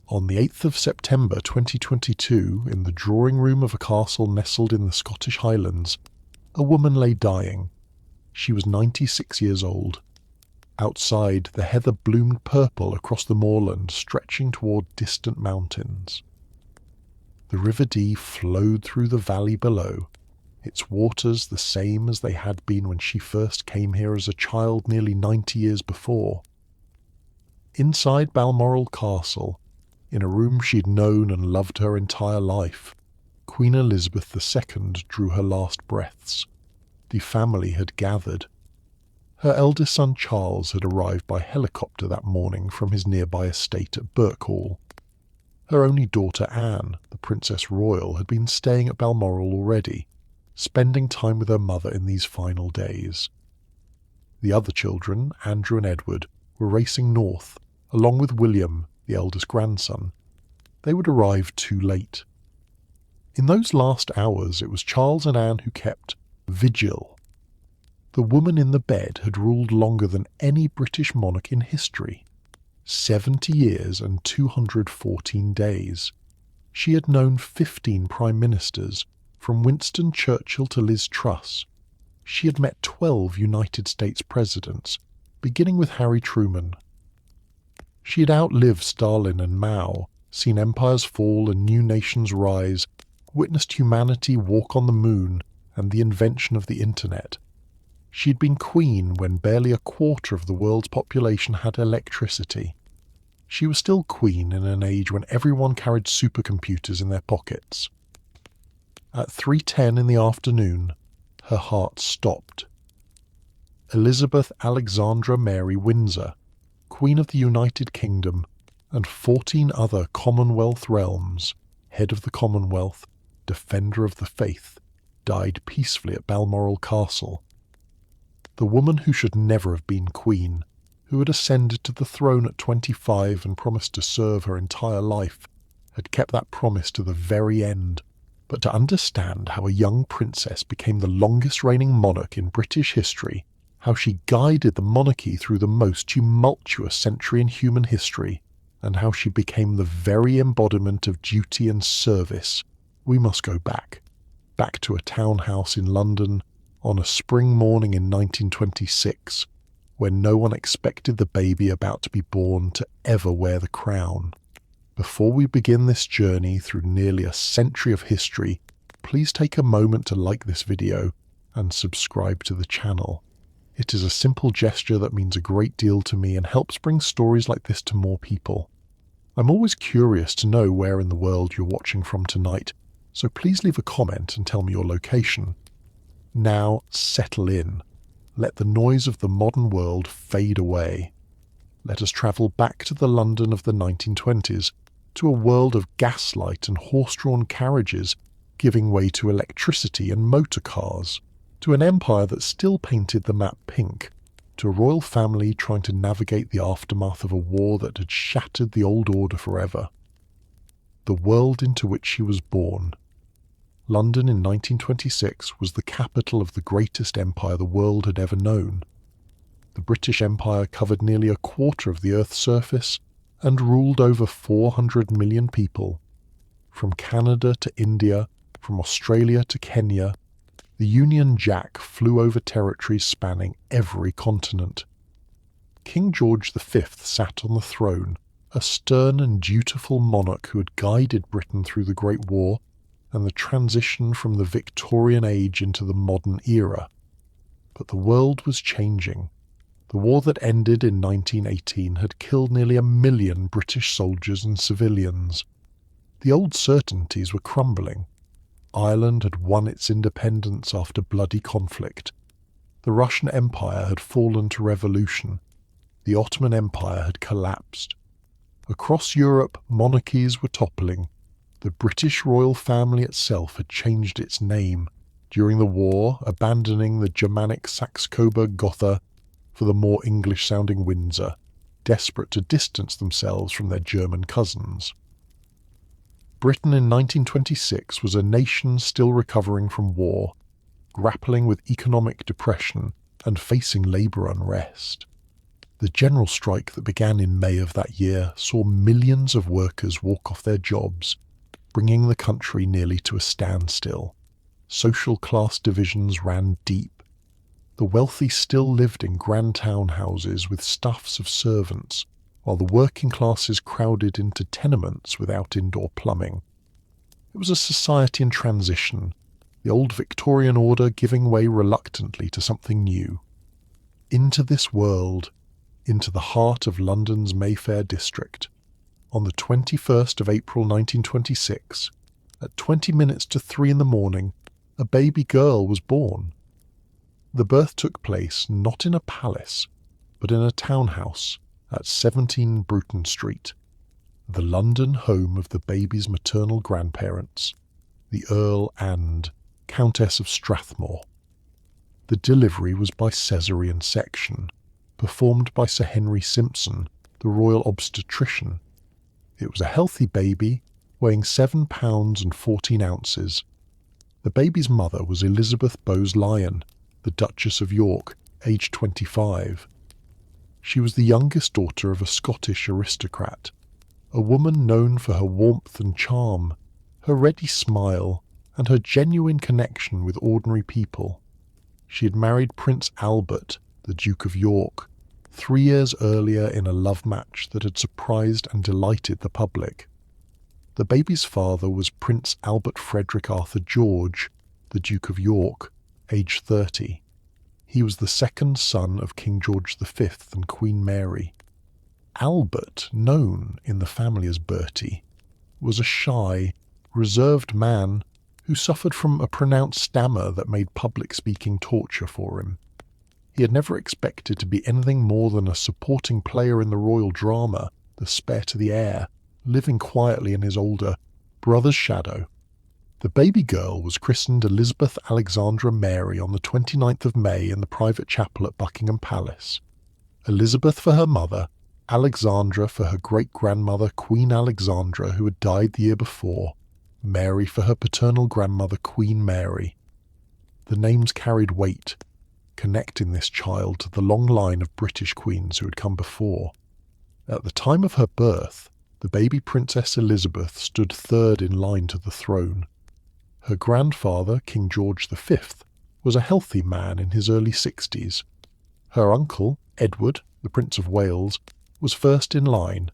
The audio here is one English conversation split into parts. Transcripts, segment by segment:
On the 8th of September 2022, in the drawing room of a castle nestled in the Scottish Highlands, a woman lay dying. She was 96 years old. Outside, the heather bloomed purple across the moorland, stretching toward distant mountains. The River Dee flowed through the valley below, its waters the same as they had been when she first came here as a child nearly 90 years before. Inside Balmoral Castle, in a room she'd known and loved her entire life, Queen Elizabeth II drew her last breaths. The family had gathered. Her eldest son Charles had arrived by helicopter that morning from his nearby estate at Birkhall. Her only daughter Anne, the Princess Royal, had been staying at Balmoral already, spending time with her mother in these final days. The other children, Andrew and Edward, were racing north, along with William, the eldest grandson. They would arrive too late. In those last hours, it was Charles and Anne who kept vigil. The woman in the bed had ruled longer than any British monarch in history. 70 years and 214 days. She had known 15 prime ministers, from Winston Churchill to Liz Truss. She had met 12 United States presidents, beginning with Harry Truman. She had outlived Stalin and Mao, seen empires fall and new nations rise, witnessed humanity walk on the moon and the invention of the internet. She'd been queen when barely a quarter of the world's population had electricity. She was still queen in an age when everyone carried supercomputers in their pockets. At 3:10 in the afternoon, her heart stopped. Elizabeth Alexandra Mary Windsor, Queen of the United Kingdom, and 14 other Commonwealth realms, head of the Commonwealth, defender of the faith, died peacefully at Balmoral Castle. The woman who should never have been queen, who had ascended to the throne at 25 and promised to serve her entire life, had kept that promise to the very end. But to understand how a young princess became the longest reigning monarch in British history, how she guided the monarchy through the most tumultuous century in human history, and how she became the very embodiment of duty and service, we must go back to a townhouse in London on a spring morning in 1926, when no one expected the baby about to be born to ever wear the crown. Before we begin this journey through nearly a century of history, please take a moment to like this video and subscribe to the channel. It is a simple gesture that means a great deal to me and helps bring stories like this to more people. I'm always curious to know where in the world you're watching from tonight, so please leave a comment and tell me your location. Now settle in. Let the noise of the modern world fade away. Let us travel back to the London of the 1920s, to a world of gaslight and horse-drawn carriages giving way to electricity and motor cars, to an empire that still painted the map pink, to a royal family trying to navigate the aftermath of a war that had shattered the old order forever. The world into which she was born. London in 1926 was the capital of the greatest empire the world had ever known. The British Empire covered nearly a quarter of the Earth's surface and ruled over 400 million people. From Canada to India, from Australia to Kenya, the Union Jack flew over territories spanning every continent. King George V sat on the throne, a stern and dutiful monarch who had guided Britain through the Great War and the transition from the Victorian age into the modern era. But the world was changing. The war that ended in 1918 had killed nearly 1 million British soldiers and civilians. The old certainties were crumbling. Ireland had won its independence after bloody conflict. The Russian Empire had fallen to revolution. The Ottoman Empire had collapsed. Across Europe, monarchies were toppling. The British royal family itself had changed its name, during the war abandoning the Germanic Saxe-Coburg-Gotha for the more English-sounding Windsor, desperate to distance themselves from their German cousins. Britain in 1926 was a nation still recovering from war, grappling with economic depression and facing labour unrest. The general strike that began in May of that year saw millions of workers walk off their jobs, bringing the country nearly to a standstill. Social class divisions ran deep. The wealthy still lived in grand townhouses with staffs of servants, while the working classes crowded into tenements without indoor plumbing. It was a society in transition, the old Victorian order giving way reluctantly to something new. Into this world, into the heart of London's Mayfair district, on the 21st of April 1926, at 20 minutes to 3 in the morning, a baby girl was born. The birth took place not in a palace, but in a townhouse at 17 Bruton Street, the London home of the baby's maternal grandparents, the Earl and Countess of Strathmore. The delivery was by caesarean section, performed by Sir Henry Simpson, the royal obstetrician. It was a healthy baby, weighing 7 pounds and 14 ounces. The baby's mother was Elizabeth Bowes-Lyon, the Duchess of York, aged 25. She was the youngest daughter of a Scottish aristocrat, a woman known for her warmth and charm, her ready smile, and her genuine connection with ordinary people. She had married Prince Albert, the Duke of York, 3 years earlier in a love match that had surprised and delighted the public. The baby's father was Prince Albert Frederick Arthur George, the Duke of York, aged 30. He was the second son of King George V and Queen Mary. Albert, known in the family as Bertie, was a shy, reserved man who suffered from a pronounced stammer that made public speaking torture for him. He had never expected to be anything more than a supporting player in the royal drama, The Spare to the Heir, living quietly in his older brother's shadow. The baby girl was christened Elizabeth Alexandra Mary on the 29th of May in the private chapel at Buckingham Palace. Elizabeth for her mother, Alexandra for her great-grandmother Queen Alexandra, who had died the year before, Mary for her paternal grandmother Queen Mary. The names carried weight, connecting this child to the long line of British queens who had come before. At the time of her birth, the baby Princess Elizabeth stood third in line to the throne. Her grandfather, King George V, was a healthy man in his early 60s. Her uncle, Edward, the Prince of Wales, was first in line,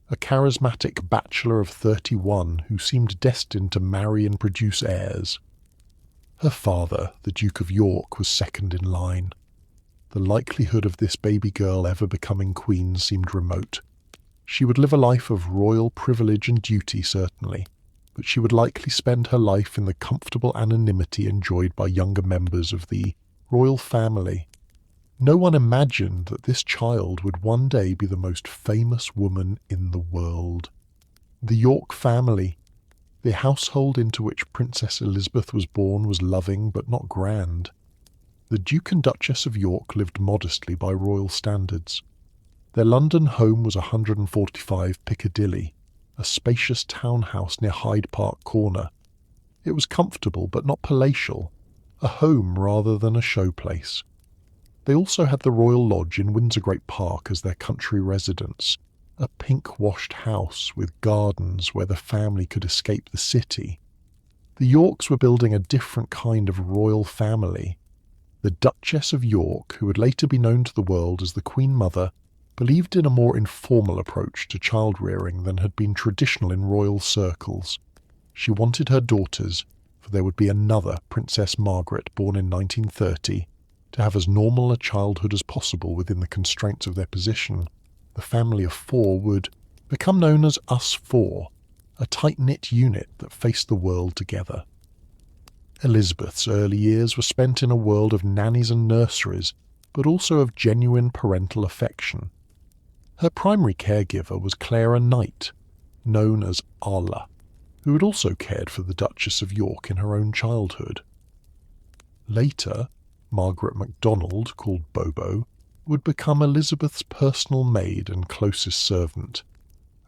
a charismatic bachelor of 31 who seemed destined to marry and produce heirs. Her father, the Duke of York, was second in line. The likelihood of this baby girl ever becoming queen seemed remote. She would live a life of royal privilege and duty, certainly, but she would likely spend her life in the comfortable anonymity enjoyed by younger members of the royal family. No one imagined that this child would one day be the most famous woman in the world. The York family, the household into which Princess Elizabeth was born, was loving but not grand. The Duke and Duchess of York lived modestly by royal standards. Their London home was 145 Piccadilly, a spacious townhouse near Hyde Park Corner. It was comfortable but not palatial, a home rather than a showplace. They also had the Royal Lodge in Windsor Great Park as their country residence, a pink-washed house with gardens where the family could escape the city. The Yorks were building a different kind of royal family. The Duchess of York, who would later be known to the world as the Queen Mother, believed in a more informal approach to child-rearing than had been traditional in royal circles. She wanted her daughters, for there would be another Princess Margaret born in 1930, to have as normal a childhood as possible within the constraints of their position. The family of 4 would become known as Us 4, a tight-knit unit that faced the world together. Elizabeth's early years were spent in a world of nannies and nurseries, but also of genuine parental affection. Her primary caregiver was Clara Knight, known as Arla, who had also cared for the Duchess of York in her own childhood. Later, Margaret MacDonald, called Bobo, would become Elizabeth's personal maid and closest servant,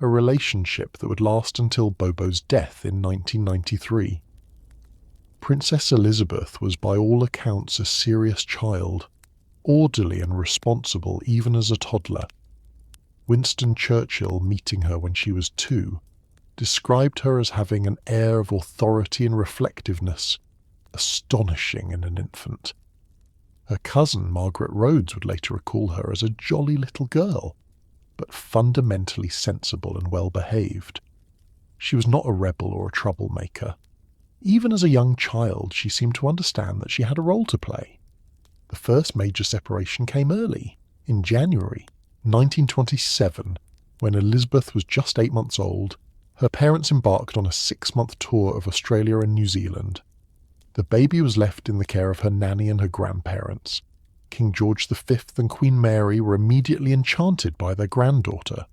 a relationship that would last until Bobo's death in 1993. Princess Elizabeth was by all accounts a serious child, orderly and responsible even as a toddler. Winston Churchill, meeting her when she was 2, described her as having an air of authority and reflectiveness, astonishing in an infant. Her cousin, Margaret Rhodes, would later recall her as a jolly little girl, but fundamentally sensible and well-behaved. She was not a rebel or a troublemaker. Even as a young child, she seemed to understand that she had a role to play. The first major separation came early, in January 1927, when Elizabeth was just 8 months old. Her parents embarked on a 6-month tour of Australia and New Zealand. The baby was left in the care of her nanny and her grandparents. King George V and Queen Mary were immediately enchanted by their granddaughter.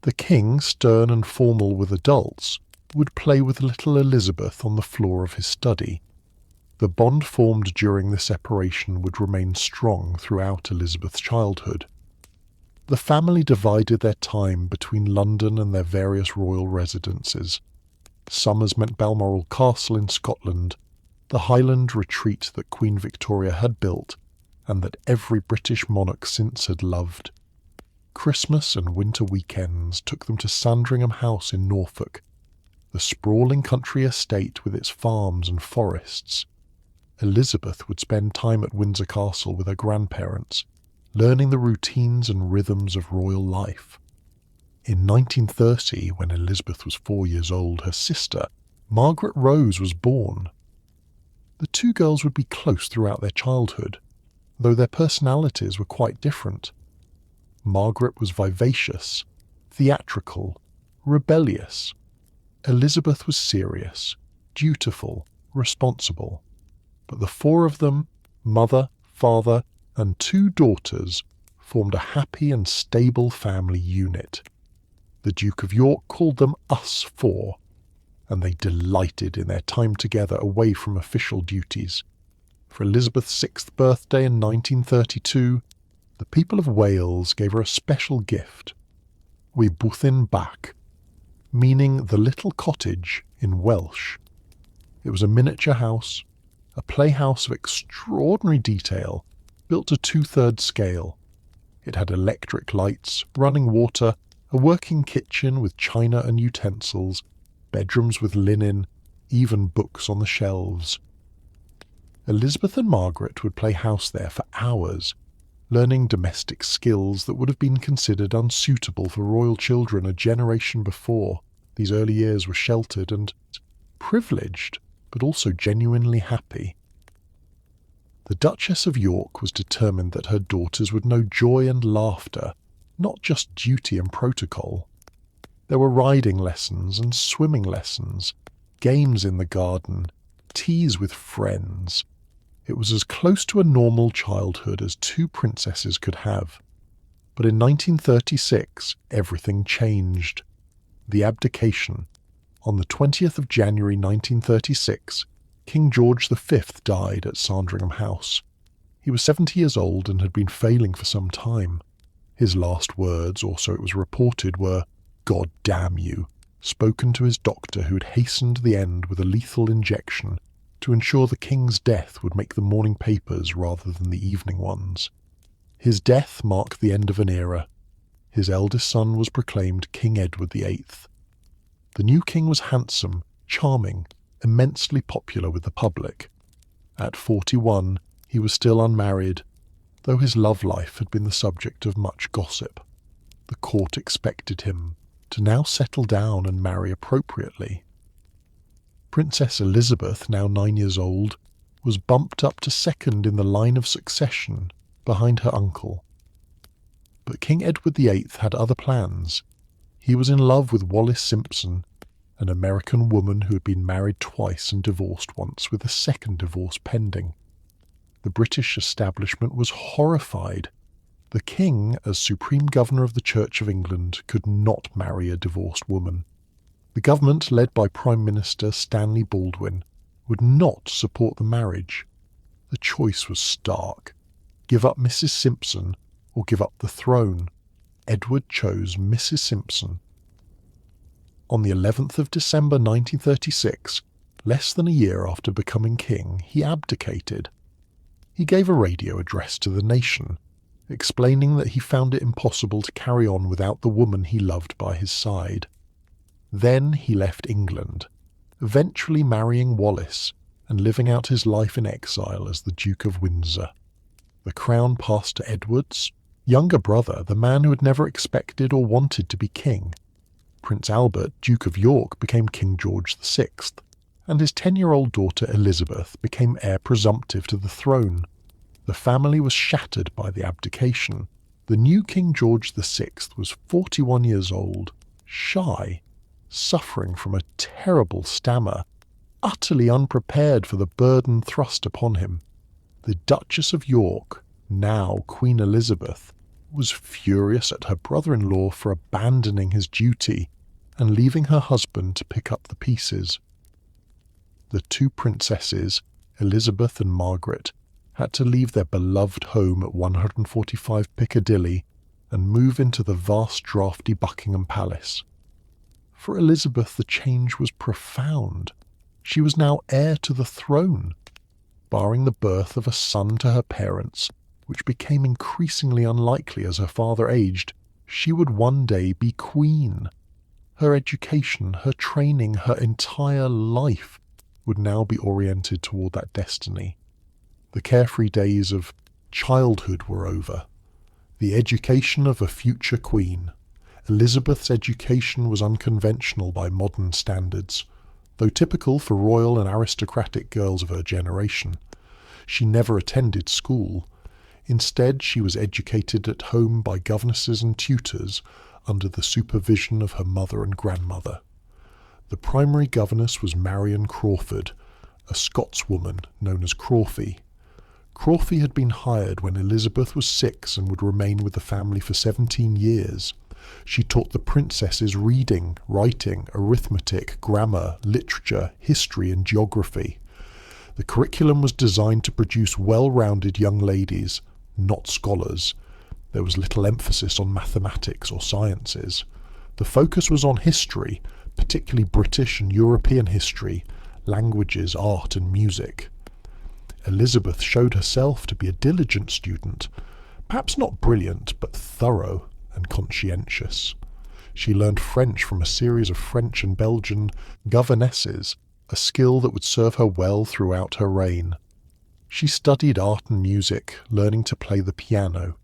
The king, stern and formal with adults, would play with little Elizabeth on the floor of his study. The bond formed during the separation would remain strong throughout Elizabeth's childhood. The family divided their time between London and their various royal residences. Summers meant Balmoral Castle in Scotland, the Highland retreat that Queen Victoria had built and that every British monarch since had loved. Christmas and winter weekends took them to Sandringham House in Norfolk, the sprawling country estate with its farms and forests. Elizabeth would spend time at Windsor Castle with her grandparents, learning the routines and rhythms of royal life. In 1930, when Elizabeth was 4 years old, her sister, Margaret Rose, was born. The two girls would be close throughout their childhood, though their personalities were quite different. Margaret was vivacious, theatrical, rebellious. Elizabeth was serious, dutiful, responsible. But the four of them, mother, father, and 2 daughters, formed a happy and stable family unit. The Duke of York called them "us four," and they delighted in their time together away from official duties. For Elizabeth's 6th birthday in 1932, the people of Wales gave her a special gift, "Wy Bwthyn Bach," meaning the little cottage in Welsh. It was a miniature house, a playhouse of extraordinary detail, built to 2/3 scale. It had electric lights, running water, a working kitchen with china and utensils, bedrooms with linen, even books on the shelves. Elizabeth and Margaret would play house there for hours, learning domestic skills that would have been considered unsuitable for royal children a generation before. These early years were sheltered and privileged, but also genuinely happy. The Duchess of York was determined that her daughters would know joy and laughter, not just duty and protocol. There were riding lessons and swimming lessons, games in the garden, teas with friends. It was as close to a normal childhood as 2 princesses could have. But in 1936, everything changed. The Abdication. On the 20th of January 1936, King George V died at Sandringham House. He was 70 years old and had been failing for some time. His last words, or so it was reported, were, "God damn you," spoken to his doctor, who had hastened the end with a lethal injection to ensure the king's death would make the morning papers rather than the evening ones. His death marked the end of an era. His eldest son was proclaimed King Edward VIII. The new king was handsome, charming, immensely popular with the public. At 41, he was still unmarried, though his love life had been the subject of much gossip. The court expected him to now settle down and marry appropriately. Princess Elizabeth, now 9 years old, was bumped up to second in the line of succession behind her uncle. But King Edward VIII had other plans. He was in love with Wallis Simpson, an American woman who had been married twice and divorced once, with a second divorce pending. The British establishment was horrified. The king, as Supreme Governor of the Church of England, could not marry a divorced woman. The government, led by Prime Minister Stanley Baldwin, would not support the marriage. The choice was stark: give up Mrs. Simpson or give up the throne. Edward chose Mrs. Simpson. On the 11th of December 1936, less than a year after becoming king, he abdicated. He gave a radio address to the nation, explaining that he found it impossible to carry on without the woman he loved by his side. Then he left England, eventually marrying Wallis and living out his life in exile as the Duke of Windsor. The crown passed to Edward's younger brother, the man who had never expected or wanted to be king. Prince Albert, Duke of York, became King George VI, and his 10-year-old daughter Elizabeth became heir presumptive to the throne. The family was shattered by the abdication. The new King George VI was 41 years old, shy, suffering from a terrible stammer, utterly unprepared for the burden thrust upon him. The Duchess of York, now Queen Elizabeth, was furious at her brother-in-law for abandoning his duty and leaving her husband to pick up the pieces. The two princesses, Elizabeth and Margaret, had to leave their beloved home at 145 Piccadilly and move into the vast draughty Buckingham Palace. For Elizabeth, the change was profound. She was now heir to the throne. Barring the birth of a son to her parents, which became increasingly unlikely as her father aged, she would one day be queen. Her education, her training, her entire life would now be oriented toward that destiny. The carefree days of childhood were over. The education of a future queen. Elizabeth's education was unconventional by modern standards, though typical for royal and aristocratic girls of her generation. She never attended school. Instead, she was educated at home by governesses and tutors under the supervision of her mother and grandmother. The primary governess was Marion Crawford, a Scotswoman known as Crawfie. Crawfie had been hired when Elizabeth was 6 and would remain with the family for 17 years. She taught the princesses reading, writing, arithmetic, grammar, literature, history and geography. The curriculum was designed to produce well-rounded young ladies, not scholars. There was little emphasis on mathematics or sciences. The focus was on history, particularly British and European history, languages, art and music. Elizabeth showed herself to be a diligent student, perhaps not brilliant, but thorough and conscientious. She learned French from a series of French and Belgian governesses, a skill that would serve her well throughout her reign. She studied art and music, learning to play the piano.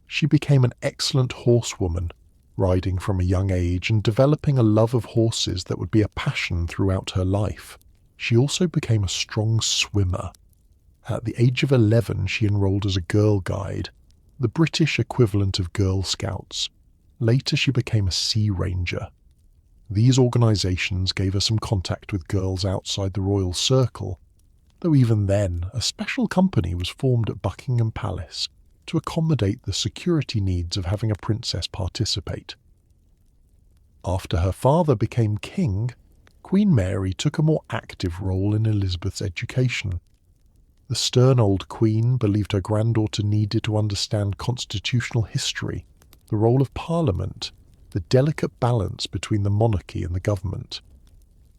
She became an excellent horsewoman, riding from a young age and developing a love of horses that would be a passion throughout her life. She also became a strong swimmer. At the age of 11, she enrolled as a Girl Guide, the British equivalent of Girl Scouts. Later, she became a Sea Ranger. These organisations gave her some contact with girls outside the royal circle, though even then, a special company was formed at Buckingham Palace to accommodate the security needs of having a princess participate. After her father became king, Queen Mary took a more active role in Elizabeth's education. The stern old queen believed her granddaughter needed to understand constitutional history, the role of Parliament, the delicate balance between the monarchy and the government.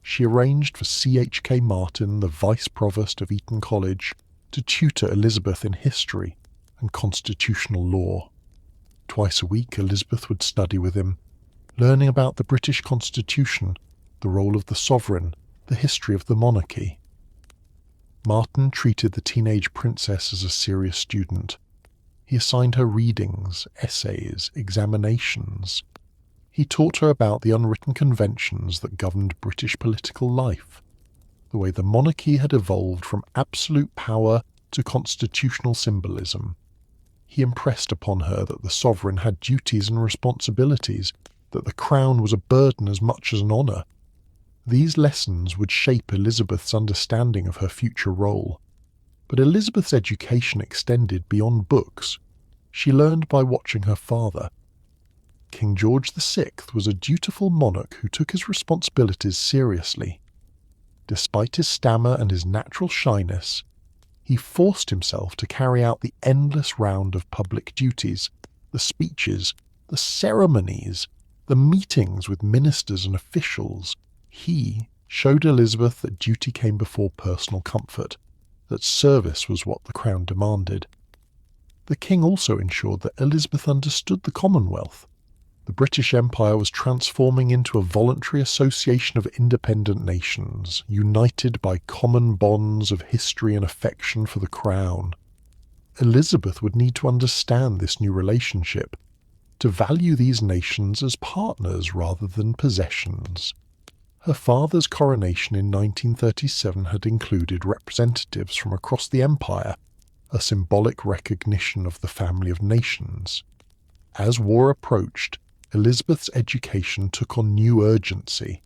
She arranged for C.H.K. Martin, the Vice Provost of Eton College, to tutor Elizabeth in history and constitutional law. Twice a week, Elizabeth would study with him, learning about the British Constitution, the role of the sovereign, the history of the monarchy. Martin treated the teenage princess as a serious student. He assigned her readings, essays, examinations. He taught her about the unwritten conventions that governed British political life, the way the monarchy had evolved from absolute power to constitutional symbolism. He impressed upon her that the sovereign had duties and responsibilities, that the crown was a burden as much as an honour. These lessons would shape Elizabeth's understanding of her future role. But Elizabeth's education extended beyond books. She learned by watching her father. King George VI was a dutiful monarch who took his responsibilities seriously. Despite his stammer and his natural shyness, he forced himself to carry out the endless round of public duties, the speeches, the ceremonies, the meetings with ministers and officials. He showed Elizabeth that duty came before personal comfort, that service was what the Crown demanded. The King also ensured that Elizabeth understood the Commonwealth. The British Empire was transforming into a voluntary association of independent nations, united by common bonds of history and affection for the Crown. Elizabeth would need to understand this new relationship, to value these nations as partners rather than possessions. Her father's coronation in 1937 had included representatives from across the empire, a symbolic recognition of the family of nations. As war approached, Elizabeth's education took on new urgency.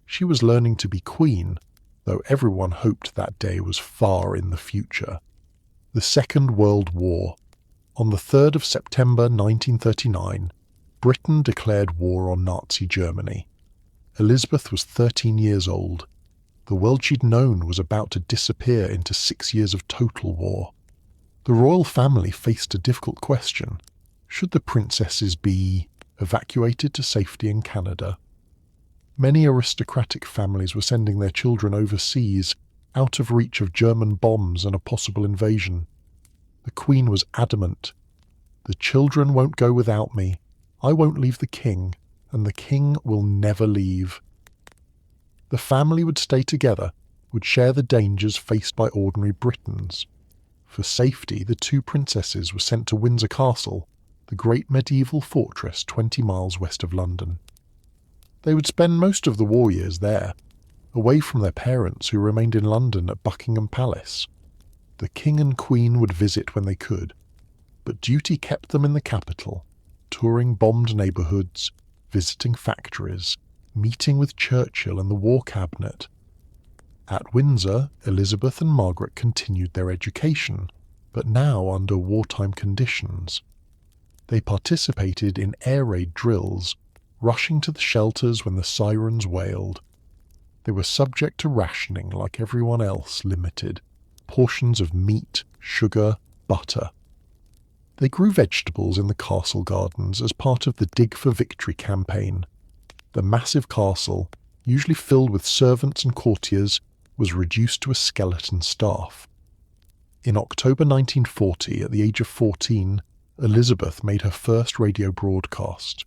She was learning to be queen, though everyone hoped that day was far in the future. The Second World War. On the 3rd of September 1939, Britain declared war on Nazi Germany. Elizabeth was 13 years old. The world she'd known was about to disappear into 6 years of total war. The royal family faced a difficult question. Should the princesses be evacuated to safety in Canada? Many aristocratic families were sending their children overseas, out of reach of German bombs and a possible invasion. The Queen was adamant. "The children won't go without me. I won't leave the King, and the King will never leave." The family would stay together, would share the dangers faced by ordinary Britons. For safety, the two princesses were sent to Windsor Castle, the great medieval fortress 20 miles west of London. They would spend most of the war years there, away from their parents who remained in London at Buckingham Palace. The King and Queen would visit when they could, but duty kept them in the capital, touring bombed neighbourhoods, visiting factories, meeting with Churchill and the War Cabinet. At Windsor, Elizabeth and Margaret continued their education, but now under wartime conditions. They participated in air raid drills, rushing to the shelters when the sirens wailed. They were subject to rationing like everyone else, limited portions of meat, sugar, butter. They grew vegetables in the castle gardens as part of the Dig for Victory campaign. The massive castle, usually filled with servants and courtiers, was reduced to a skeleton staff. In October 1940, at the age of 14, Elizabeth made her first radio broadcast.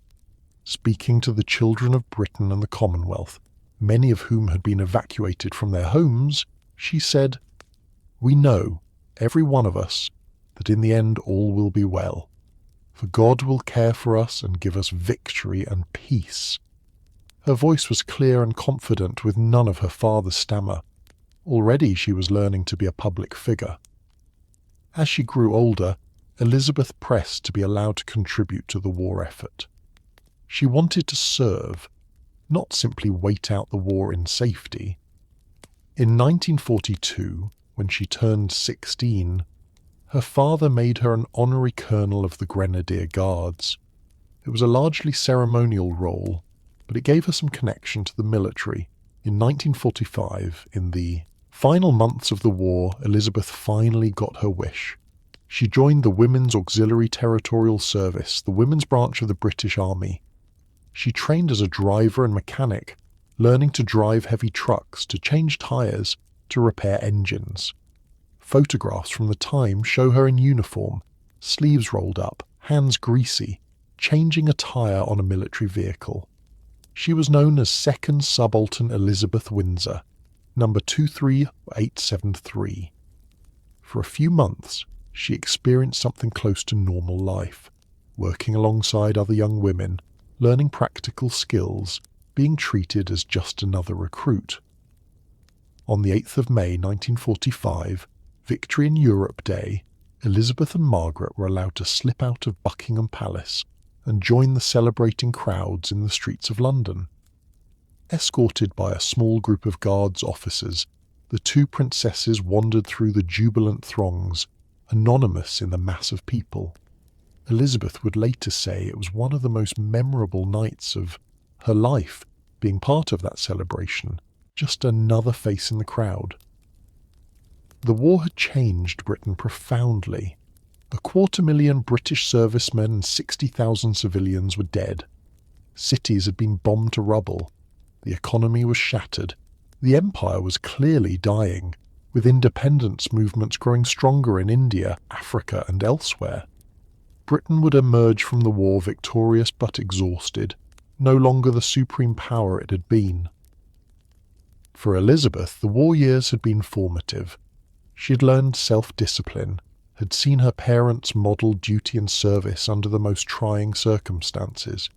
Speaking to the children of Britain and the Commonwealth, many of whom had been evacuated from their homes, she said, "We know, every one of us, that in the end all will be well, for God will care for us and give us victory and peace." Her voice was clear and confident, with none of her father's stammer. Already she was learning to be a public figure. As she grew older, Elizabeth pressed to be allowed to contribute to the war effort. She wanted to serve, not simply wait out the war in safety. In 1942, when she turned 16, her father made her an honorary colonel of the Grenadier Guards. It was a largely ceremonial role, but it gave her some connection to the military. In 1945, in the final months of the war, Elizabeth finally got her wish. She joined the Women's Auxiliary Territorial Service, the women's branch of the British Army. She trained as a driver and mechanic, learning to drive heavy trucks, to change tyres, to repair engines. Photographs from the time show her in uniform, sleeves rolled up, hands greasy, changing a tyre on a military vehicle. She was known as Second Subaltern Elizabeth Windsor, number 23873. For a few months, she experienced something close to normal life, working alongside other young women, learning practical skills, being treated as just another recruit. On the 8th of May 1945, Victory in Europe Day, Elizabeth and Margaret were allowed to slip out of Buckingham Palace and join the celebrating crowds in the streets of London. Escorted by a small group of guards officers, the two princesses wandered through the jubilant throngs, anonymous in the mass of people. Elizabeth would later say it was one of the most memorable nights of her life, being part of that celebration, just another face in the crowd. The war had changed Britain profoundly. 250,000 British servicemen and 60,000 civilians were dead. Cities had been bombed to rubble. The economy was shattered. The empire was clearly dying. with independence movements growing stronger in India, Africa, and elsewhere. Britain would emerge from the war victorious but exhausted, no longer the supreme power it had been. For Elizabeth, the war years had been formative. She had learned self-discipline, had seen her parents model duty and service under the most trying circumstances.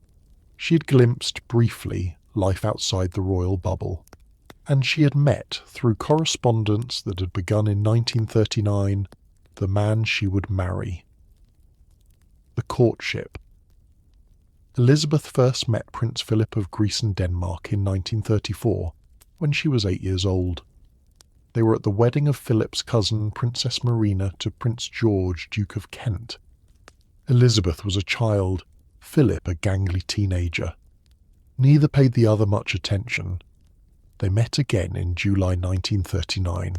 She had glimpsed, briefly, life outside the royal bubble. And she had met, through correspondence that had begun in 1939, the man she would marry. The courtship. Elizabeth first met Prince Philip of Greece and Denmark in 1934, when she was 8 years old. They were at the wedding of Philip's cousin Princess Marina to Prince George, Duke of Kent. Elizabeth was a child, Philip a gangly teenager. Neither paid the other much attention. They met again in July 1939.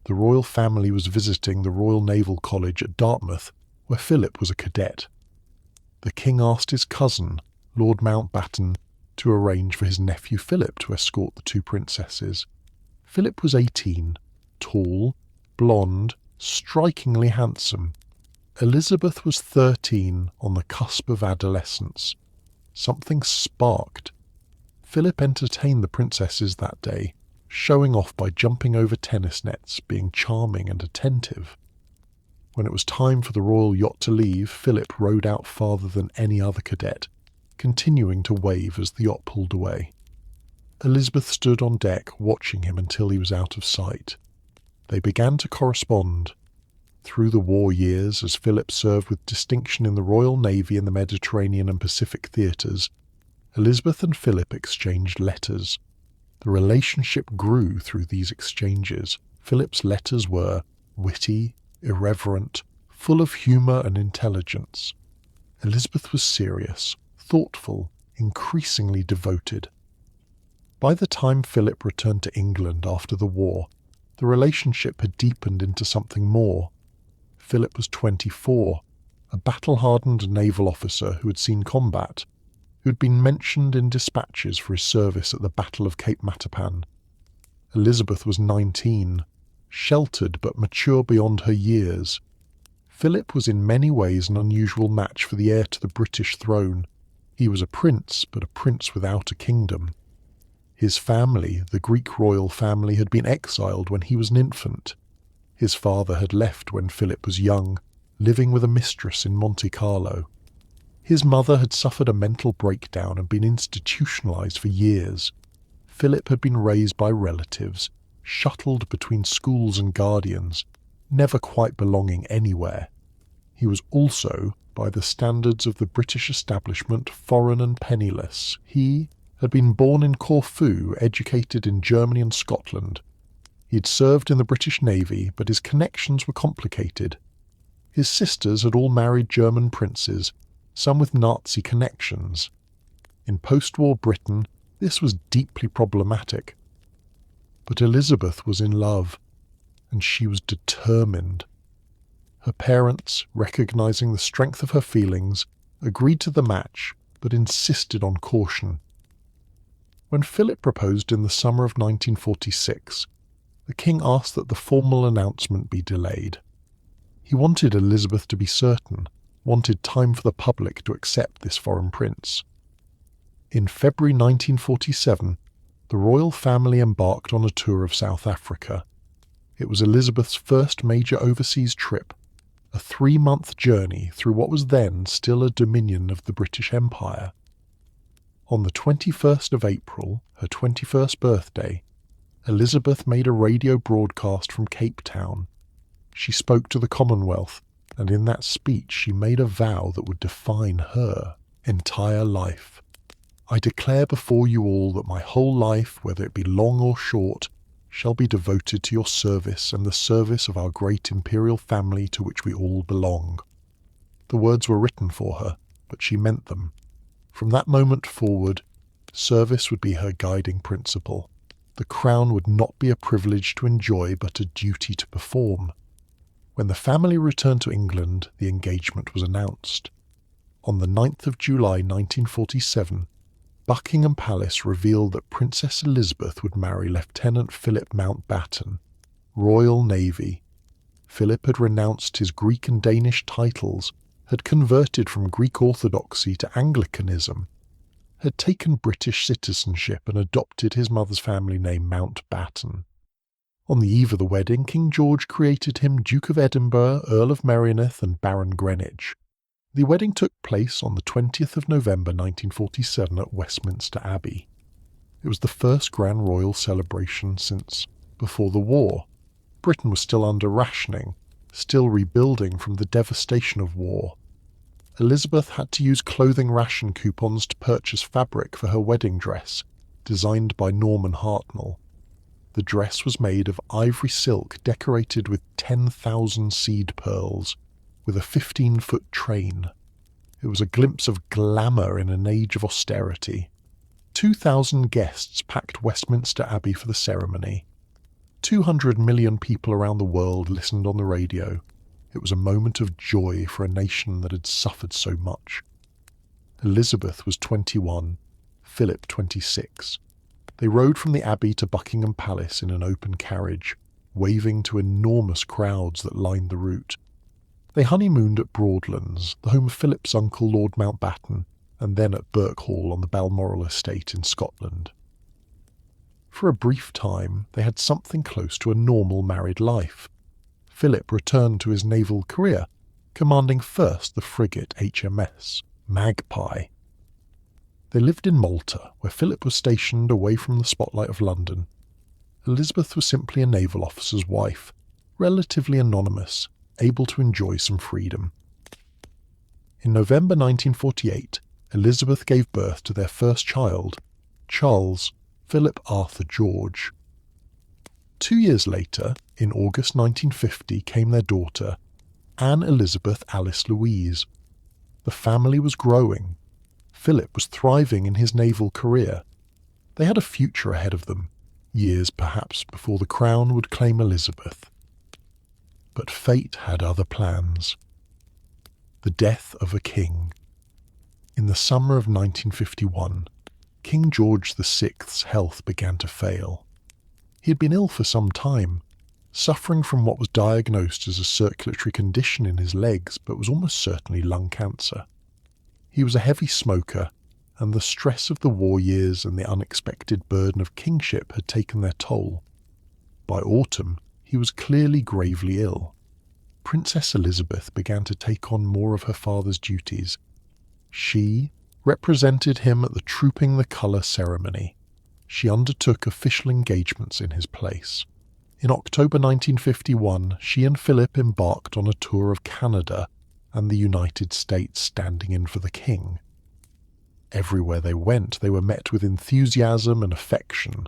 The royal family was visiting the Royal Naval College at Dartmouth, where Philip was a cadet. The king asked his cousin, Lord Mountbatten, to arrange for his nephew Philip to escort the two princesses. Philip was 18, tall, blonde, strikingly handsome. Elizabeth was 13, on the cusp of adolescence. Something sparked. Philip entertained the princesses that day, showing off by jumping over tennis nets, being charming and attentive. When it was time for the royal yacht to leave, Philip rowed out farther than any other cadet, continuing to wave as the yacht pulled away. Elizabeth stood on deck watching him until he was out of sight. They began to correspond. Through the war years, as Philip served with distinction in the Royal Navy and the Mediterranean and Pacific theatres, Elizabeth and Philip exchanged letters. The relationship grew through these exchanges. Philip's letters were witty, irreverent, full of humour and intelligence. Elizabeth was serious, thoughtful, increasingly devoted. By the time Philip returned to England after the war, the relationship had deepened into something more. Philip was 24, a battle-hardened naval officer who had seen combat, who had been mentioned in dispatches for his service at the Battle of Cape Matapan. Elizabeth was 19, sheltered but mature beyond her years. Philip was in many ways an unusual match for the heir to the British throne. He was a prince, but a prince without a kingdom. His family, the Greek royal family, had been exiled when he was an infant. His father had left when Philip was young, living with a mistress in Monte Carlo. His mother had suffered a mental breakdown and been institutionalized for years. Philip had been raised by relatives, shuttled between schools and guardians, never quite belonging anywhere. He was also, by the standards of the British establishment, foreign and penniless. He had been born in Corfu, educated in Germany and Scotland. He had served in the British Navy, but his connections were complicated. His sisters had all married German princes, some with Nazi connections. In post-war Britain, this was deeply problematic. But Elizabeth was in love, and she was determined. Her parents, recognizing the strength of her feelings, agreed to the match, but insisted on caution. When Philip proposed in the summer of 1946, the king asked that the formal announcement be delayed. He wanted Elizabeth to be certain, wanted time for the public to accept this foreign prince. In February 1947, the royal family embarked on a tour of South Africa. It was Elizabeth's first major overseas trip, a 3-month journey through what was then still a dominion of the British Empire. On the 21st of April, her 21st birthday, Elizabeth made a radio broadcast from Cape Town. She spoke to the Commonwealth, and in that speech she made a vow that would define her entire life. "I declare before you all that my whole life, whether it be long or short, shall be devoted to your service and the service of our great imperial family to which we all belong." The words were written for her, but she meant them. From that moment forward, service would be her guiding principle. The crown would not be a privilege to enjoy, but a duty to perform. When the family returned to England, the engagement was announced. On the 9th of July 1947, Buckingham Palace revealed that Princess Elizabeth would marry Lieutenant Philip Mountbatten, Royal Navy. Philip had renounced his Greek and Danish titles, had converted from Greek Orthodoxy to Anglicanism, had taken British citizenship and adopted his mother's family name Mountbatten. On the eve of the wedding, King George created him Duke of Edinburgh, Earl of Merioneth and Baron Greenwich. The wedding took place on the 20th of November 1947 at Westminster Abbey. It was the first grand royal celebration since before the war. Britain was still under rationing, still rebuilding from the devastation of war. Elizabeth had to use clothing ration coupons to purchase fabric for her wedding dress, designed by Norman Hartnell. The dress was made of ivory silk decorated with 10,000 seed pearls, with a 15-foot train. It was a glimpse of glamour in an age of austerity. 2,000 guests packed Westminster Abbey for the ceremony. 200 million people around the world listened on the radio. It was a moment of joy for a nation that had suffered so much. Elizabeth was 21, Philip 26. They rode from the Abbey to Buckingham Palace in an open carriage, waving to enormous crowds that lined the route. They honeymooned at Broadlands, the home of Philip's uncle Lord Mountbatten, and then at Birkhall on the Balmoral estate in Scotland. For a brief time, they had something close to a normal married life. Philip returned to his naval career, commanding first the frigate HMS Magpie. They lived in Malta, where Philip was stationed away from the spotlight of London. Elizabeth was simply a naval officer's wife, relatively anonymous, able to enjoy some freedom. In November 1948, Elizabeth gave birth to their first child, Charles Philip Arthur George. 2 years later, in August 1950, came their daughter, Anne Elizabeth Alice Louise. The family was growing. Philip was thriving in his naval career. They had a future ahead of them, years perhaps before the crown would claim Elizabeth. But fate had other plans. The death of a king. In the summer of 1951, King George VI's health began to fail. He had been ill for some time, suffering from what was diagnosed as a circulatory condition in his legs, but was almost certainly lung cancer. He was a heavy smoker, and the stress of the war years and the unexpected burden of kingship had taken their toll. By autumn, he was clearly gravely ill. Princess Elizabeth began to take on more of her father's duties. She represented him at the Trooping the Colour ceremony. She undertook official engagements in his place. In October 1951, she and Philip embarked on a tour of Canada and the United States, standing in for the king. Everywhere they went, they were met with enthusiasm and affection.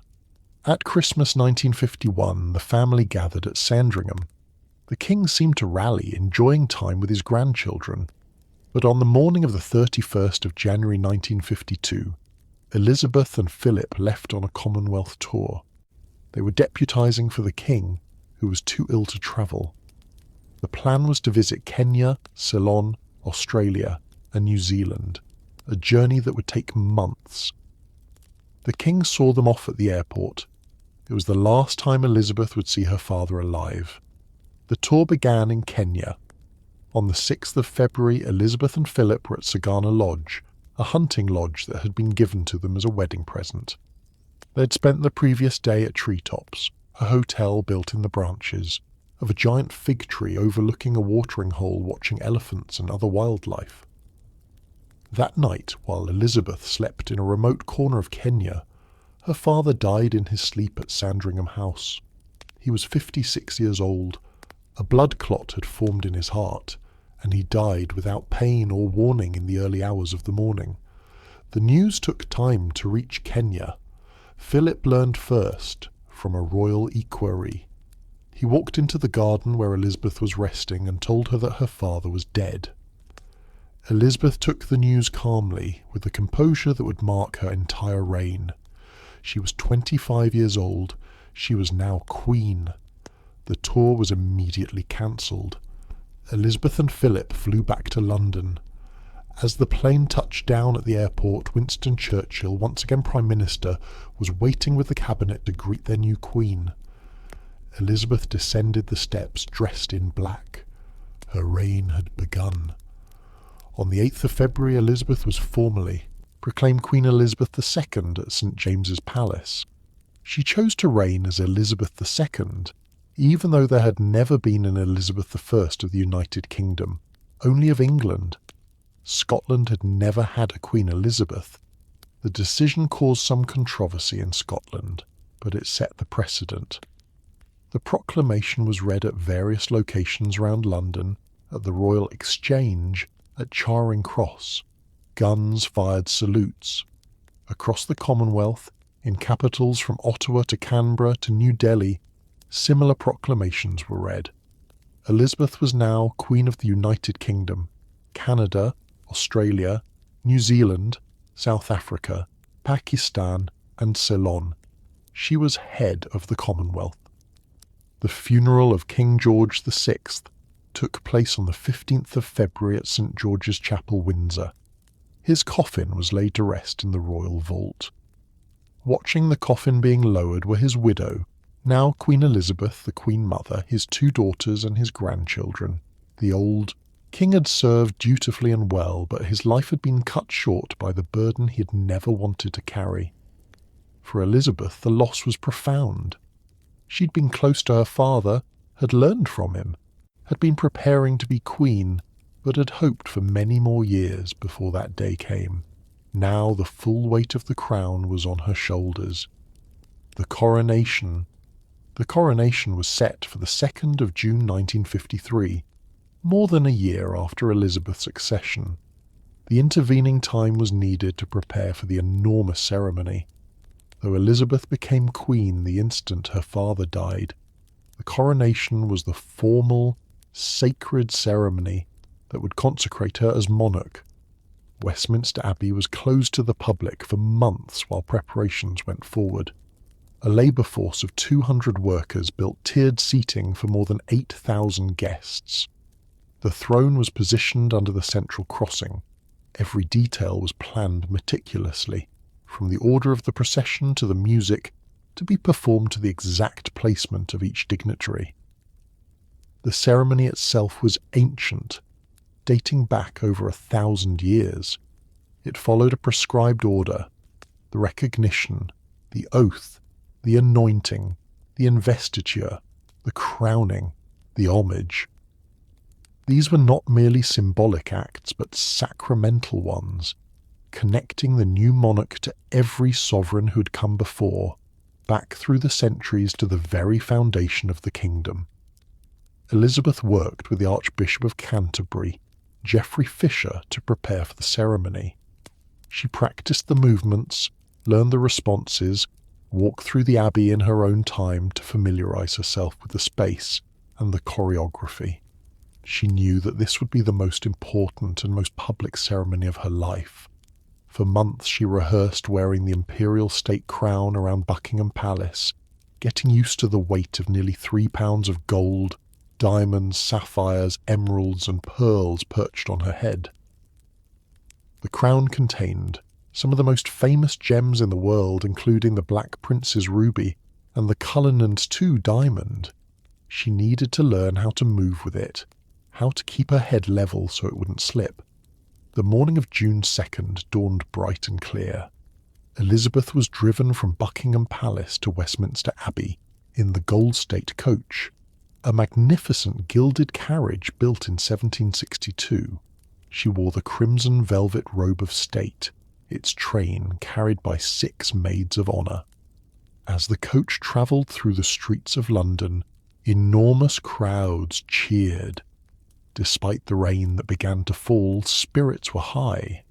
At Christmas 1951, the family gathered at Sandringham. The king seemed to rally, enjoying time with his grandchildren. But on the morning of the 31st of January 1952, Elizabeth and Philip left on a Commonwealth tour. They were deputising for the king, who was too ill to travel. The plan was to visit Kenya, Ceylon, Australia, and New Zealand, a journey that would take months. The king saw them off at the airport. It was the last time Elizabeth would see her father alive. The tour began in Kenya. On the 6th of February, Elizabeth and Philip were at Sagana Lodge, a hunting lodge that had been given to them as a wedding present. They had spent the previous day at Treetops, a hotel built in the branches of a giant fig tree overlooking a watering hole, watching elephants and other wildlife. That night, while Elizabeth slept in a remote corner of Kenya, her father died in his sleep at Sandringham House. He was 56 years old. A blood clot had formed in his heart, and he died without pain or warning in the early hours of the morning. The news took time to reach Kenya. Philip learned first from a royal equerry. He walked into the garden where Elizabeth was resting and told her that her father was dead. Elizabeth took the news calmly, with the composure that would mark her entire reign. She was 25 years old. She was now queen. The tour was immediately cancelled. Elizabeth and Philip flew back to London. As the plane touched down at the airport, Winston Churchill, once again Prime Minister, was waiting with the cabinet to greet their new queen. Elizabeth descended the steps dressed in black. Her reign had begun. On the 8th of February, Elizabeth was formally proclaimed Queen Elizabeth II at St James's Palace. She chose to reign as Elizabeth II, even though there had never been an Elizabeth I of the United Kingdom, only of England. Scotland had never had a Queen Elizabeth. The decision caused some controversy in Scotland, but it set the precedent. The proclamation was read at various locations around London, at the Royal Exchange, at Charing Cross. Guns fired salutes. Across the Commonwealth, in capitals from Ottawa to Canberra to New Delhi, similar proclamations were read. Elizabeth was now Queen of the United Kingdom, Canada, Australia, New Zealand, South Africa, Pakistan, and Ceylon. She was head of the Commonwealth. The funeral of King George VI took place on the 15th of February at St George's Chapel, Windsor. His coffin was laid to rest in the royal vault. Watching the coffin being lowered were his widow, now Queen Elizabeth, the Queen Mother, his 2 daughters and his grandchildren. The old king had served dutifully and well, but his life had been cut short by the burden he had never wanted to carry. For Elizabeth, the loss was profound. She'd been close to her father, had learned from him, had been preparing to be queen, but had hoped for many more years before that day came. Now the full weight of the crown was on her shoulders. The coronation. The coronation was set for the 2nd of June 1953, more than a year after Elizabeth's accession. The intervening time was needed to prepare for the enormous ceremony. Though Elizabeth became queen the instant her father died, the coronation was the formal, sacred ceremony that would consecrate her as monarch. Westminster Abbey was closed to the public for months while preparations went forward. A labour force of 200 workers built tiered seating for more than 8,000 guests. The throne was positioned under the central crossing. Every detail was planned meticulously, from the order of the procession to the music, to be performed to the exact placement of each dignitary. The ceremony itself was ancient, dating back over 1,000 years. It followed a prescribed order: the recognition, the oath, the anointing, the investiture, the crowning, the homage. These were not merely symbolic acts, but sacramental ones, connecting the new monarch to every sovereign who had come before, back through the centuries to the very foundation of the kingdom. Elizabeth worked with the Archbishop of Canterbury, Geoffrey Fisher, to prepare for the ceremony. She practiced the movements, learned the responses, walked through the Abbey in her own time to familiarise herself with the space and the choreography. She knew that this would be the most important and most public ceremony of her life. For months she rehearsed wearing the imperial state crown around Buckingham Palace, getting used to the weight of nearly 3 pounds of gold, diamonds, sapphires, emeralds and pearls perched on her head. The crown contained some of the most famous gems in the world, including the Black Prince's ruby and the Cullinan's II diamond. She needed to learn how to move with it, how to keep her head level so it wouldn't slip. The morning of June 2nd dawned bright and clear. Elizabeth was driven from Buckingham Palace to Westminster Abbey in the Gold State coach, a magnificent gilded carriage built in 1762. She wore the crimson velvet robe of state, its train carried by 6 maids of honour. As the coach travelled through the streets of London, enormous crowds cheered. Despite the rain that began to fall, spirits were high.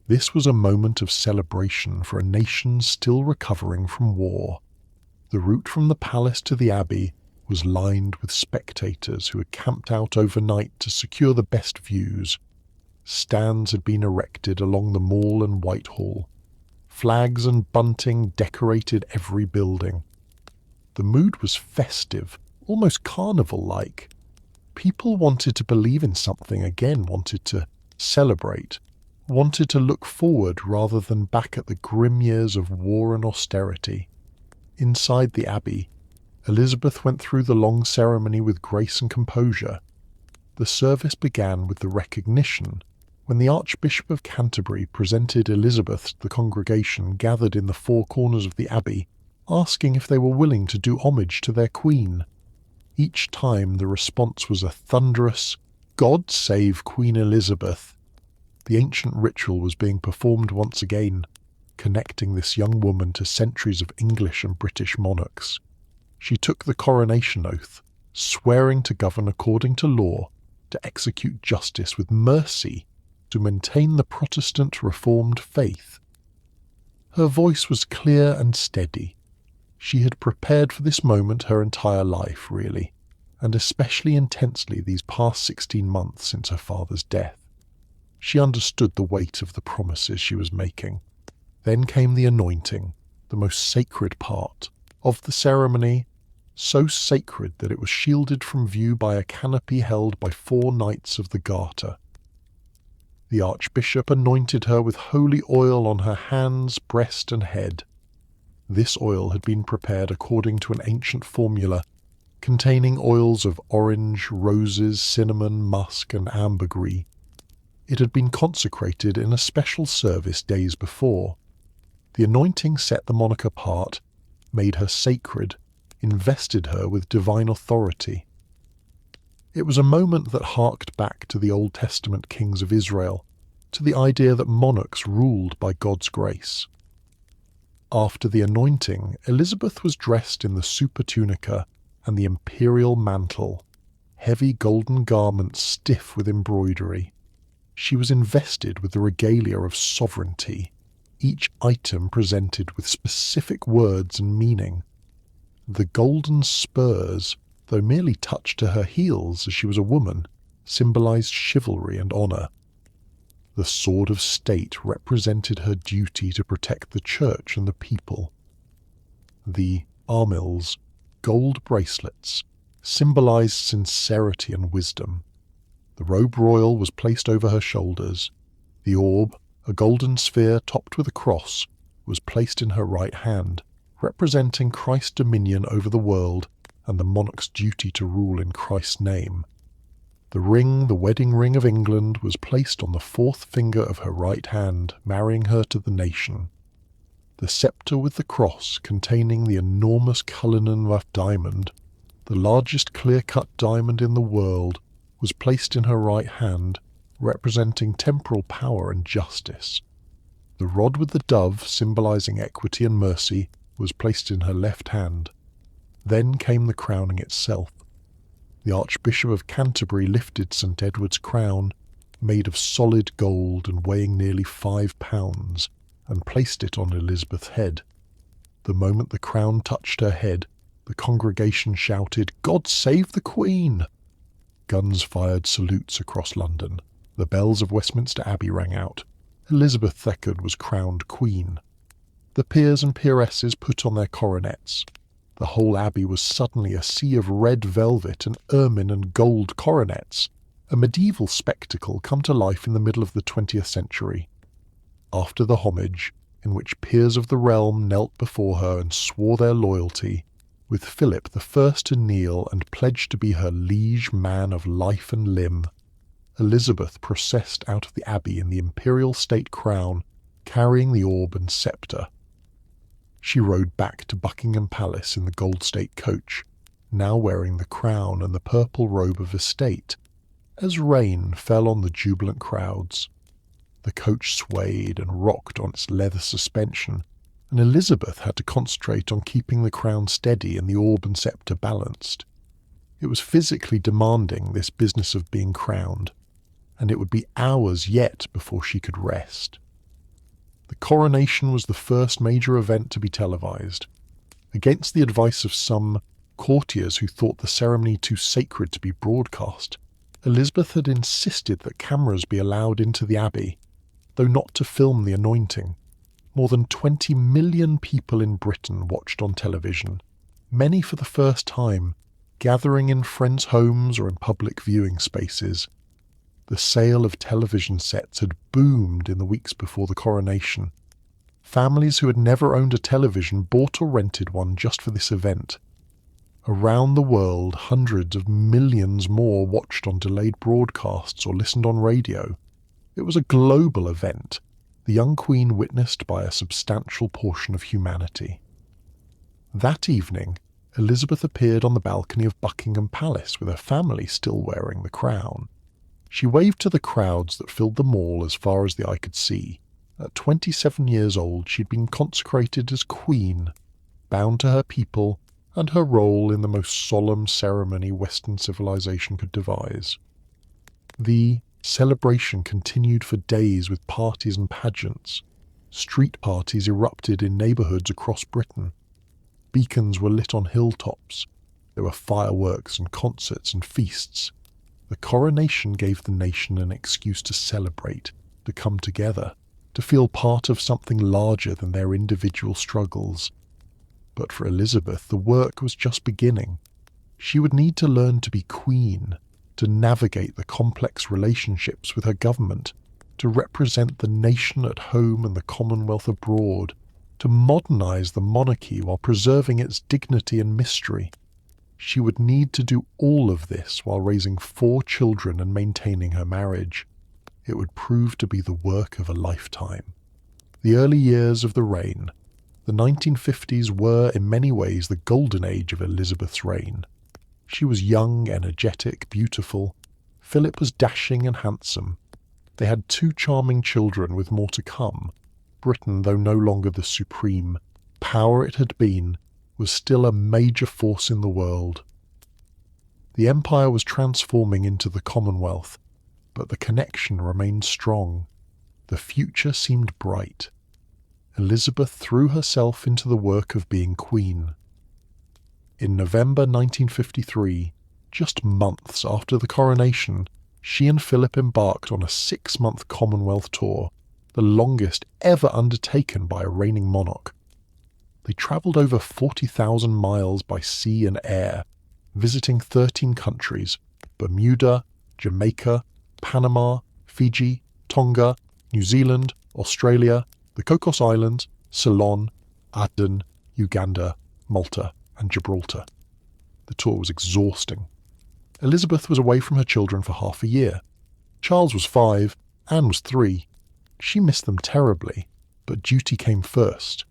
This was a moment of celebration for a nation still recovering from war. The route from the palace to the Abbey was lined with spectators who had camped out overnight to secure the best views. Stands had been erected along the Mall and Whitehall. Flags and bunting decorated every building. The mood was festive, almost carnival-like. People wanted to believe in something again, wanted to celebrate, wanted to look forward rather than back at the grim years of war and austerity. Inside the Abbey, Elizabeth went through the long ceremony with grace and composure. The service began with the recognition when the Archbishop of Canterbury presented Elizabeth to the congregation gathered in the four corners of the Abbey, asking if they were willing to do homage to their Queen. Each time the response was a thunderous, "God save Queen Elizabeth." The ancient ritual was being performed once again, connecting this young woman to centuries of English and British monarchs. She took the coronation oath, swearing to govern according to law, to execute justice with mercy, to maintain the Protestant Reformed faith. Her voice was clear and steady. She had prepared for this moment her entire life, really, and especially intensely these past 16 months since her father's death. She understood the weight of the promises she was making. Then came the anointing, the most sacred part of the ceremony, so sacred that it was shielded from view by a canopy held by 4 knights of the Garter. The Archbishop anointed her with holy oil on her hands, breast and head. This oil had been prepared according to an ancient formula, containing oils of orange, roses, cinnamon, musk and ambergris. It had been consecrated in a special service days before. The anointing set the monarch apart, made her sacred, invested her with divine authority. It was a moment that harked back to the Old Testament kings of Israel, to the idea that monarchs ruled by God's grace. After the anointing, Elizabeth was dressed in the supertunica and the imperial mantle, heavy golden garments stiff with embroidery. She was invested with the regalia of sovereignty, each item presented with specific words and meaning. The golden spurs, though merely touched to her heels as she was a woman, symbolized chivalry and honor. The sword of state represented her duty to protect the church and the people. The armils, gold bracelets, symbolized sincerity and wisdom. The robe royal was placed over her shoulders. The orb, a golden sphere topped with a cross, was placed in her right hand, representing Christ's dominion over the world and the monarch's duty to rule in Christ's name. The ring, the wedding ring of England, was placed on the 4th finger of her right hand, marrying her to the nation. The sceptre with the cross, containing the enormous Cullinan rough diamond, the largest clear-cut diamond in the world, was placed in her right hand, representing temporal power and justice. The rod with the dove, symbolizing equity and mercy, was placed in her left hand. Then came the crowning itself. The Archbishop of Canterbury lifted St. Edward's crown, made of solid gold and weighing nearly 5 pounds, and placed it on Elizabeth's head. The moment the crown touched her head, the congregation shouted, "God save the Queen!" Guns fired salutes across London. The bells of Westminster Abbey rang out. Elizabeth II was crowned Queen. The peers and peeresses put on their coronets. The whole Abbey was suddenly a sea of red velvet and ermine and gold coronets, a medieval spectacle come to life in the middle of the 20th century. After the homage, in which peers of the realm knelt before her and swore their loyalty, with Philip the first to kneel and pledge to be her liege man of life and limb, Elizabeth processed out of the Abbey in the imperial state crown, carrying the orb and sceptre. She rode back to Buckingham Palace in the gold state coach, now wearing the crown and the purple robe of estate, as rain fell on the jubilant crowds. The coach swayed and rocked on its leather suspension, and Elizabeth had to concentrate on keeping the crown steady and the orb and sceptre balanced. It was physically demanding, this business of being crowned, and it would be hours yet before she could rest. The coronation was the first major event to be televised. Against the advice of some courtiers who thought the ceremony too sacred to be broadcast, Elizabeth had insisted that cameras be allowed into the Abbey, though not to film the anointing. More than 20 million people in Britain watched on television, many for the first time, gathering in friends' homes or in public viewing spaces. The sale of television sets had boomed in the weeks before the coronation. Families who had never owned a television bought or rented one just for this event. Around the world, hundreds of millions more watched on delayed broadcasts or listened on radio. It was a global event, the young Queen witnessed by a substantial portion of humanity. That evening, Elizabeth appeared on the balcony of Buckingham Palace with her family still wearing the crown. She waved to the crowds that filled the mall as far as the eye could see. At 27 years old, she'd been consecrated as Queen, bound to her people and her role in the most solemn ceremony Western civilization could devise. The celebration continued for days with parties and pageants. Street parties erupted in neighbourhoods across Britain. Beacons were lit on hilltops. There were fireworks and concerts and feasts. The coronation gave the nation an excuse to celebrate, to come together, to feel part of something larger than their individual struggles. But for Elizabeth, the work was just beginning. She would need to learn to be Queen, to navigate the complex relationships with her government, to represent the nation at home and the Commonwealth abroad, to modernise the monarchy while preserving its dignity and mystery. She would need to do all of this while raising 4 children and maintaining her marriage. It would prove to be the work of a lifetime. The early years of the reign, the 1950s, were in many ways the golden age of Elizabeth's reign. She was young, energetic, beautiful. Philip was dashing and handsome. They had 2 charming children with more to come. Britain, though no longer the supreme power it had been, was still a major force in the world. The empire was transforming into the Commonwealth, but the connection remained strong. The future seemed bright. Elizabeth threw herself into the work of being Queen. In November 1953, just months after the coronation, she and Philip embarked on a 6-month Commonwealth tour, the longest ever undertaken by a reigning monarch. They travelled over 40,000 miles by sea and air, visiting 13 countries: Bermuda, Jamaica, Panama, Fiji, Tonga, New Zealand, Australia, the Cocos Islands, Ceylon, Aden, Uganda, Malta, and Gibraltar. The tour was exhausting. Elizabeth was away from her children for half a year. Charles was 5, Anne was 3. She missed them terribly, but duty came first.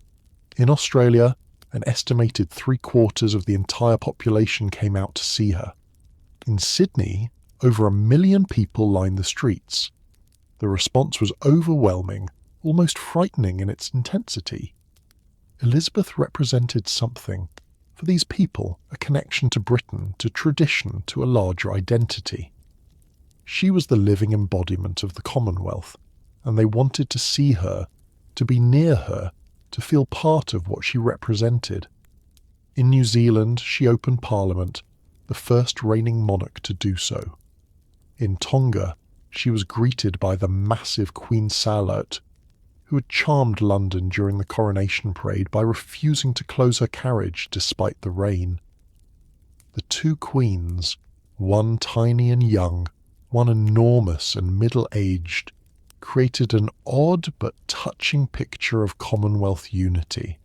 In Australia, an estimated 3/4 of the entire population came out to see her. In Sydney, over 1 million people lined the streets. The response was overwhelming, almost frightening in its intensity. Elizabeth represented something. For these people, a connection to Britain, to tradition, to a larger identity. She was the living embodiment of the Commonwealth, and they wanted to see her, to be near her, to feel part of what she represented. In New Zealand, she opened Parliament, the first reigning monarch to do so. In Tonga, she was greeted by the massive Queen Charlotte, who had charmed London during the coronation parade by refusing to close her carriage despite the rain. The 2 queens, one tiny and young, one enormous and middle-aged, created an odd but touching picture of Commonwealth unity.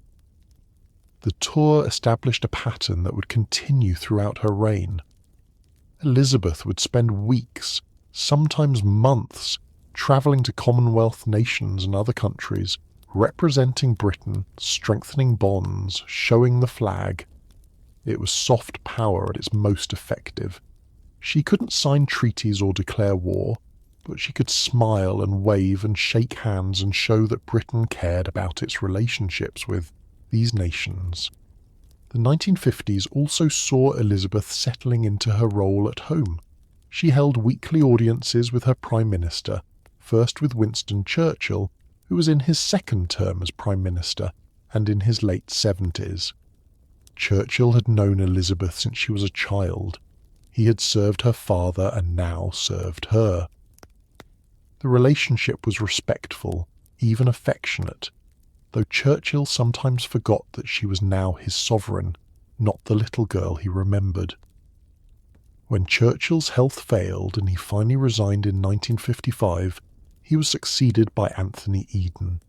The tour established a pattern that would continue throughout her reign. Elizabeth would spend weeks, sometimes months, travelling to Commonwealth nations and other countries, representing Britain, strengthening bonds, showing the flag. It was soft power at its most effective. She couldn't sign treaties or declare war, but she could smile and wave and shake hands and show that Britain cared about its relationships with these nations. The 1950s also saw Elizabeth settling into her role at home. She held weekly audiences with her Prime Minister, first with Winston Churchill, who was in his 2nd term as Prime Minister and in his late 70s. Churchill had known Elizabeth since she was a child. He had served her father and now served her. The relationship was respectful, even affectionate, though Churchill sometimes forgot that she was now his sovereign, not the little girl he remembered. When Churchill's health failed and he finally resigned in 1955, he was succeeded by Anthony Eden.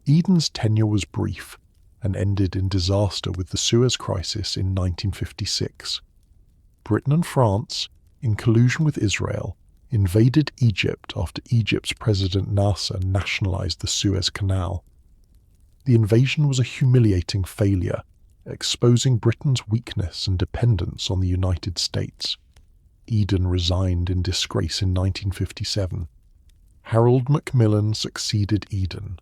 Eden's tenure was brief. and ended in disaster with the Suez Crisis in 1956. Britain and France, in collusion with Israel, invaded Egypt after Egypt's President Nasser nationalized the Suez Canal. The invasion was a humiliating failure, exposing Britain's weakness and dependence on the United States. Eden resigned in disgrace in 1957. Harold Macmillan succeeded Eden.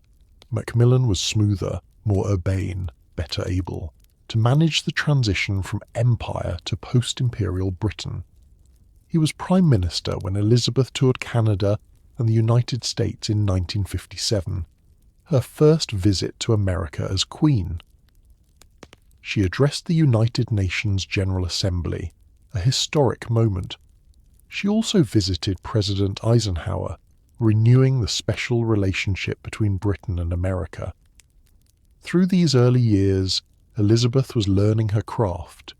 Macmillan was smoother, more urbane, better able to manage the transition from empire to post-imperial Britain. He was Prime Minister when Elizabeth toured Canada and the United States in 1957, her first visit to America as Queen. She addressed the United Nations General Assembly, a historic moment. She also visited President Eisenhower, renewing the special relationship between Britain and America. Through these early years, Elizabeth was learning her craft.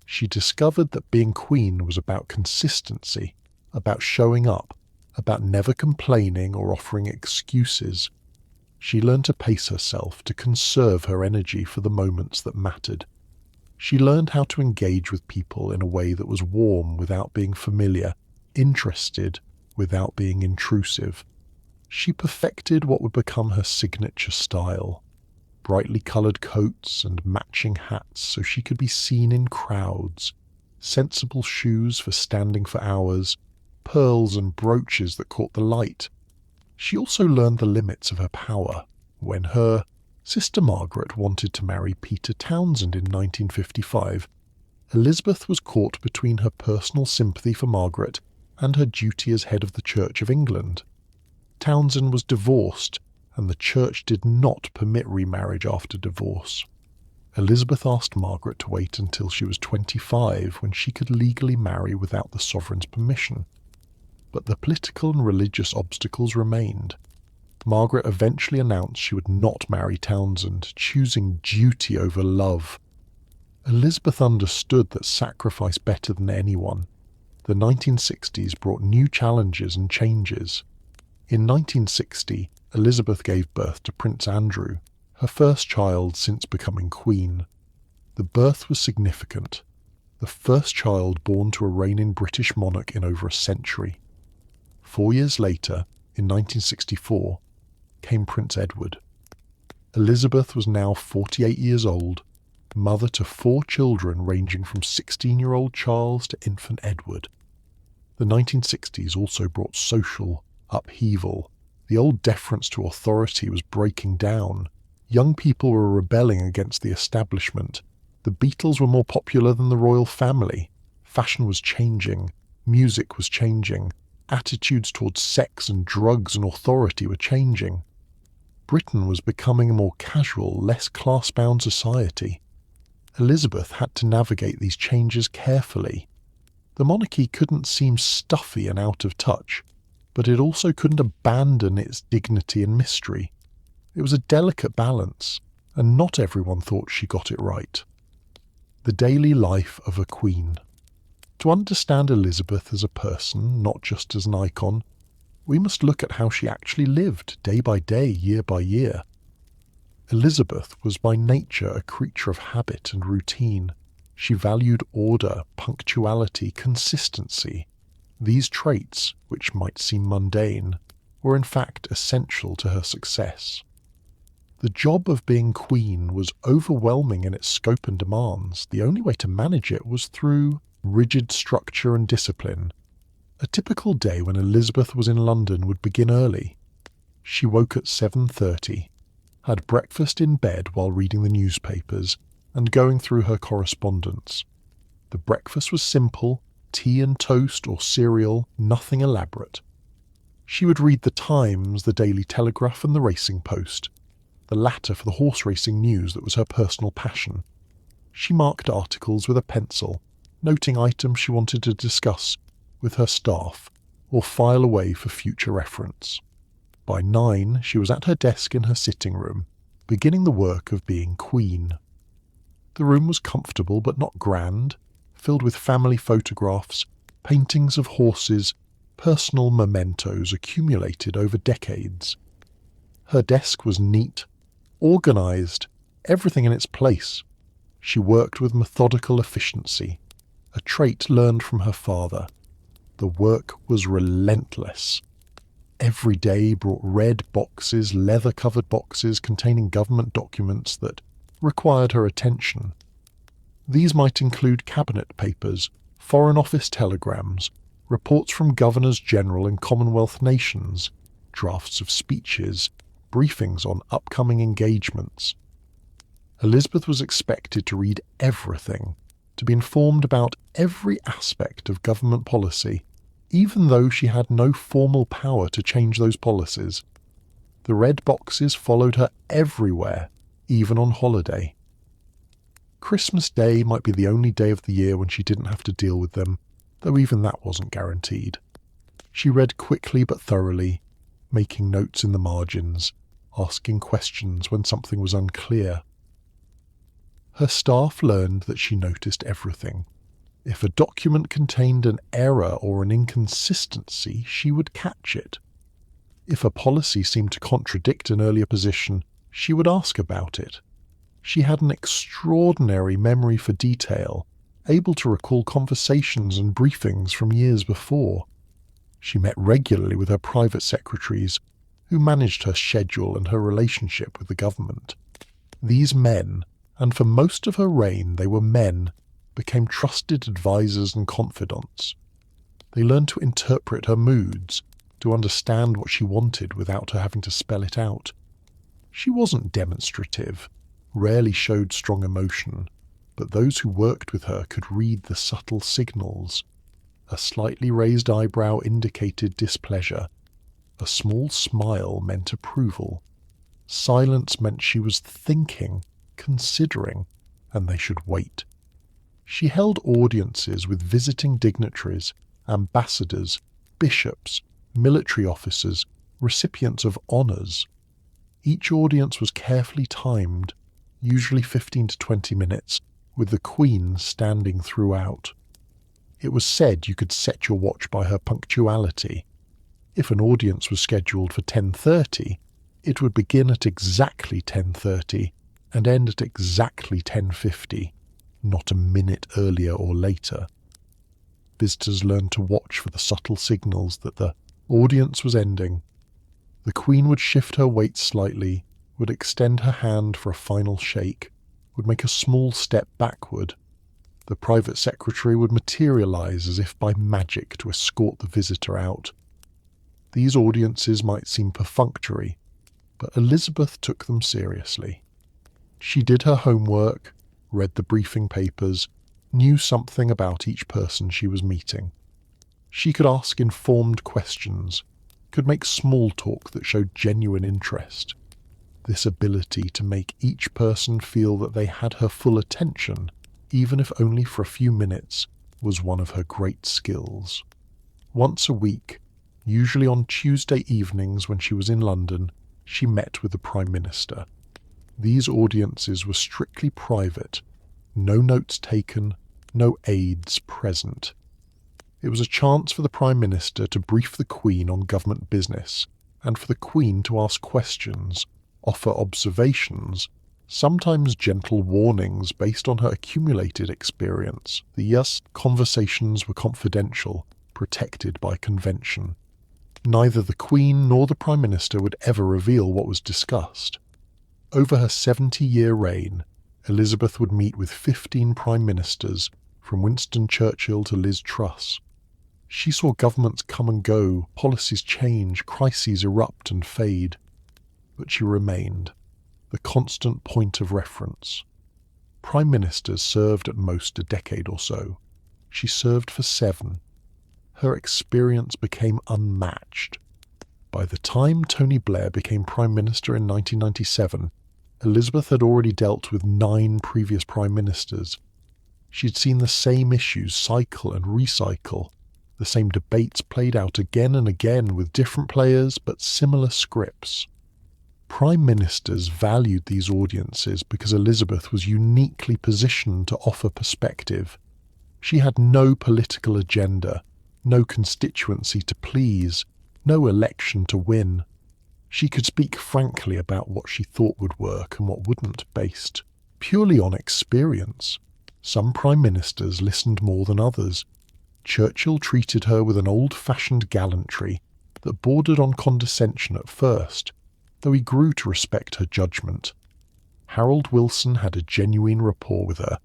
She discovered that being Queen was about consistency, about showing up, about never complaining or offering excuses. She learned to pace herself, to conserve her energy for the moments that mattered. She learned how to engage with people in a way that was warm without being familiar, interested without being intrusive. She perfected what would become her signature style. Brightly coloured coats and matching hats so she could be seen in crowds, sensible shoes for standing for hours, pearls and brooches that caught the light. She also learned the limits of her power when her sister Margaret wanted to marry Peter Townsend in 1955. Elizabeth was caught between her personal sympathy for Margaret and her duty as head of the Church of England. Townsend was divorced, and the Church did not permit remarriage after divorce. Elizabeth asked Margaret to wait until she was 25 when she could legally marry without the sovereign's permission. But the political and religious obstacles remained. Margaret eventually announced she would not marry Townsend, choosing duty over love. Elizabeth understood that sacrifice better than anyone. The 1960s brought new challenges and changes. In 1960, Elizabeth gave birth to Prince Andrew, her first child since becoming Queen. The birth was significant, the first child born to a reigning British monarch in over a century. 4 years later, in 1964, came Prince Edward. Elizabeth was now 48 years old, mother to 4 children ranging from 16-year-old Charles to infant Edward. The 1960s also brought social upheaval. The old deference to authority was breaking down. Young people were rebelling against the establishment. The Beatles were more popular than the royal family. Fashion was changing. Music was changing. Attitudes towards sex and drugs and authority were changing. Britain was becoming a more casual, less class-bound society. Elizabeth had to navigate these changes carefully. The monarchy couldn't seem stuffy and out of touch, but it also couldn't abandon its dignity and mystery. It was a delicate balance, and not everyone thought she got it right. The daily life of a queen. To understand Elizabeth as a person, not just as an icon, we must look at how she actually lived day by day, year by year. Elizabeth was by nature a creature of habit and routine. She valued order, punctuality, consistency. These traits, which might seem mundane, were in fact essential to her success. The job of being queen was overwhelming in its scope and demands. The only way to manage it was through rigid structure and discipline. A typical day when Elizabeth was in London would begin early. She woke at 7:30, had breakfast in bed while reading the newspapers and going through her correspondence. The breakfast was simple, tea and toast or cereal, nothing elaborate. She would read the Times, the Daily Telegraph and the Racing Post, the latter for the horse racing news that was her personal passion. She marked articles with a pencil, noting items she wanted to discuss with her staff or file away for future reference. By 9, she was at her desk in her sitting room, beginning the work of being queen. The room was comfortable but not grand, filled with family photographs, paintings of horses, personal mementos accumulated over decades. Her desk was neat, organised, everything in its place. She worked with methodical efficiency, a trait learned from her father. The work was relentless. Every day brought red boxes, leather-covered boxes containing government documents that required her attention. These might include cabinet papers, Foreign Office telegrams, reports from governors-general in Commonwealth nations, drafts of speeches, briefings on upcoming engagements. Elizabeth was expected to read everything, to be informed about every aspect of government policy, even though she had no formal power to change those policies. The red boxes followed her everywhere, even on holiday. Christmas Day might be the only day of the year when she didn't have to deal with them, though even that wasn't guaranteed. She read quickly but thoroughly, making notes in the margins, asking questions when something was unclear. Her staff learned that she noticed everything. If a document contained an error or an inconsistency, she would catch it. If a policy seemed to contradict an earlier position, she would ask about it. She had an extraordinary memory for detail, able to recall conversations and briefings from years before. She met regularly with her private secretaries, who managed her schedule and her relationship with the government. These men, and for most of her reign they were men, became trusted advisers and confidants. They learned to interpret her moods, to understand what she wanted without her having to spell it out. She wasn't demonstrative, rarely showed strong emotion, but those who worked with her could read the subtle signals. A slightly raised eyebrow indicated displeasure. A small smile meant approval. Silence meant she was thinking, considering, and they should wait. She held audiences with visiting dignitaries, ambassadors, bishops, military officers, recipients of honours. Each audience was carefully timed, usually 15 to 20 minutes, with the Queen standing throughout. It was said you could set your watch by her punctuality. If an audience was scheduled for 10:30, it would begin at exactly 10:30 and end at exactly 10:50. Not a minute earlier or later. Visitors learned to watch for the subtle signals that the audience was ending. The Queen would shift her weight slightly, would extend her hand for a final shake, would make a small step backward. The private secretary would materialize as if by magic to escort the visitor out. These audiences might seem perfunctory, but Elizabeth took them seriously. She did her homework, read the briefing papers, knew something about each person she was meeting. She could ask informed questions, could make small talk that showed genuine interest. This ability to make each person feel that they had her full attention, even if only for a few minutes, was one of her great skills. Once a week, usually on Tuesday evenings when she was in London, she met with the Prime Minister. These audiences were strictly private, no notes taken, no aides present. It was a chance for the Prime Minister to brief the Queen on government business, and for the Queen to ask questions, offer observations, sometimes gentle warnings based on her accumulated experience. Thus, conversations were confidential, protected by convention. Neither the Queen nor the Prime Minister would ever reveal what was discussed. Over her 70-year reign, Elizabeth would meet with 15 Prime Ministers, from Winston Churchill to Liz Truss. She saw governments come and go, policies change, crises erupt and fade. But she remained, the constant point of reference. Prime Ministers served at most a decade or so. She served for 7. Her experience became unmatched. By the time Tony Blair became Prime Minister in 1997, Elizabeth had already dealt with 9 previous Prime Ministers. She'd seen the same issues cycle and recycle, the same debates played out again and again with different players but similar scripts. Prime Ministers valued these audiences because Elizabeth was uniquely positioned to offer perspective. She had no political agenda, no constituency to please, no election to win. She could speak frankly about what she thought would work and what wouldn't, based purely on experience. Some prime ministers listened more than others. Churchill treated her with an old-fashioned gallantry that bordered on condescension at first, though he grew to respect her judgment. Harold Wilson had a genuine rapport with her.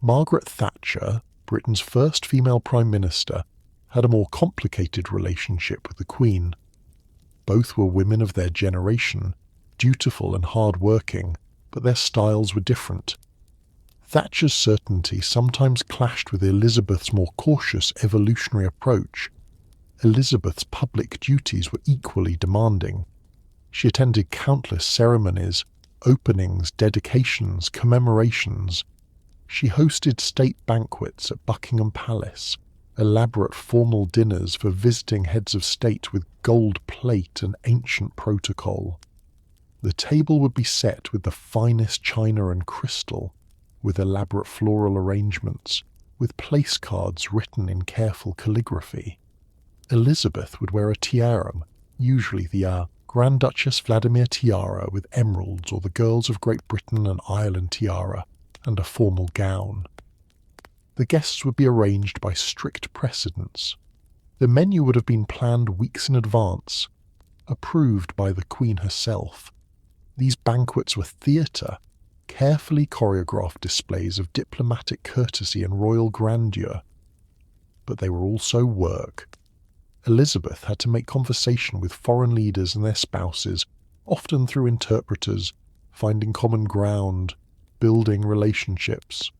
Margaret Thatcher, Britain's first female prime minister, had a more complicated relationship with the Queen. Both were women of their generation, dutiful and hard-working, but their styles were different. Thatcher's certainty sometimes clashed with Elizabeth's more cautious evolutionary approach. Elizabeth's public duties were equally demanding. She attended countless ceremonies, openings, dedications, commemorations. She hosted state banquets at Buckingham Palace, elaborate formal dinners for visiting heads of state with gold plate and ancient protocol. The table would be set with the finest china and crystal, with elaborate floral arrangements, with place cards written in careful calligraphy. Elizabeth would wear a tiara, usually the Grand Duchess Vladimir tiara with emeralds, or the Girls of Great Britain and Ireland tiara, and a formal gown. The guests would be arranged by strict precedence. The menu would have been planned weeks in advance, approved by the Queen herself. These banquets were theatre, carefully choreographed displays of diplomatic courtesy and royal grandeur. But they were also work. Elizabeth had to make conversation with foreign leaders and their spouses, often through interpreters, finding common ground, building relationships.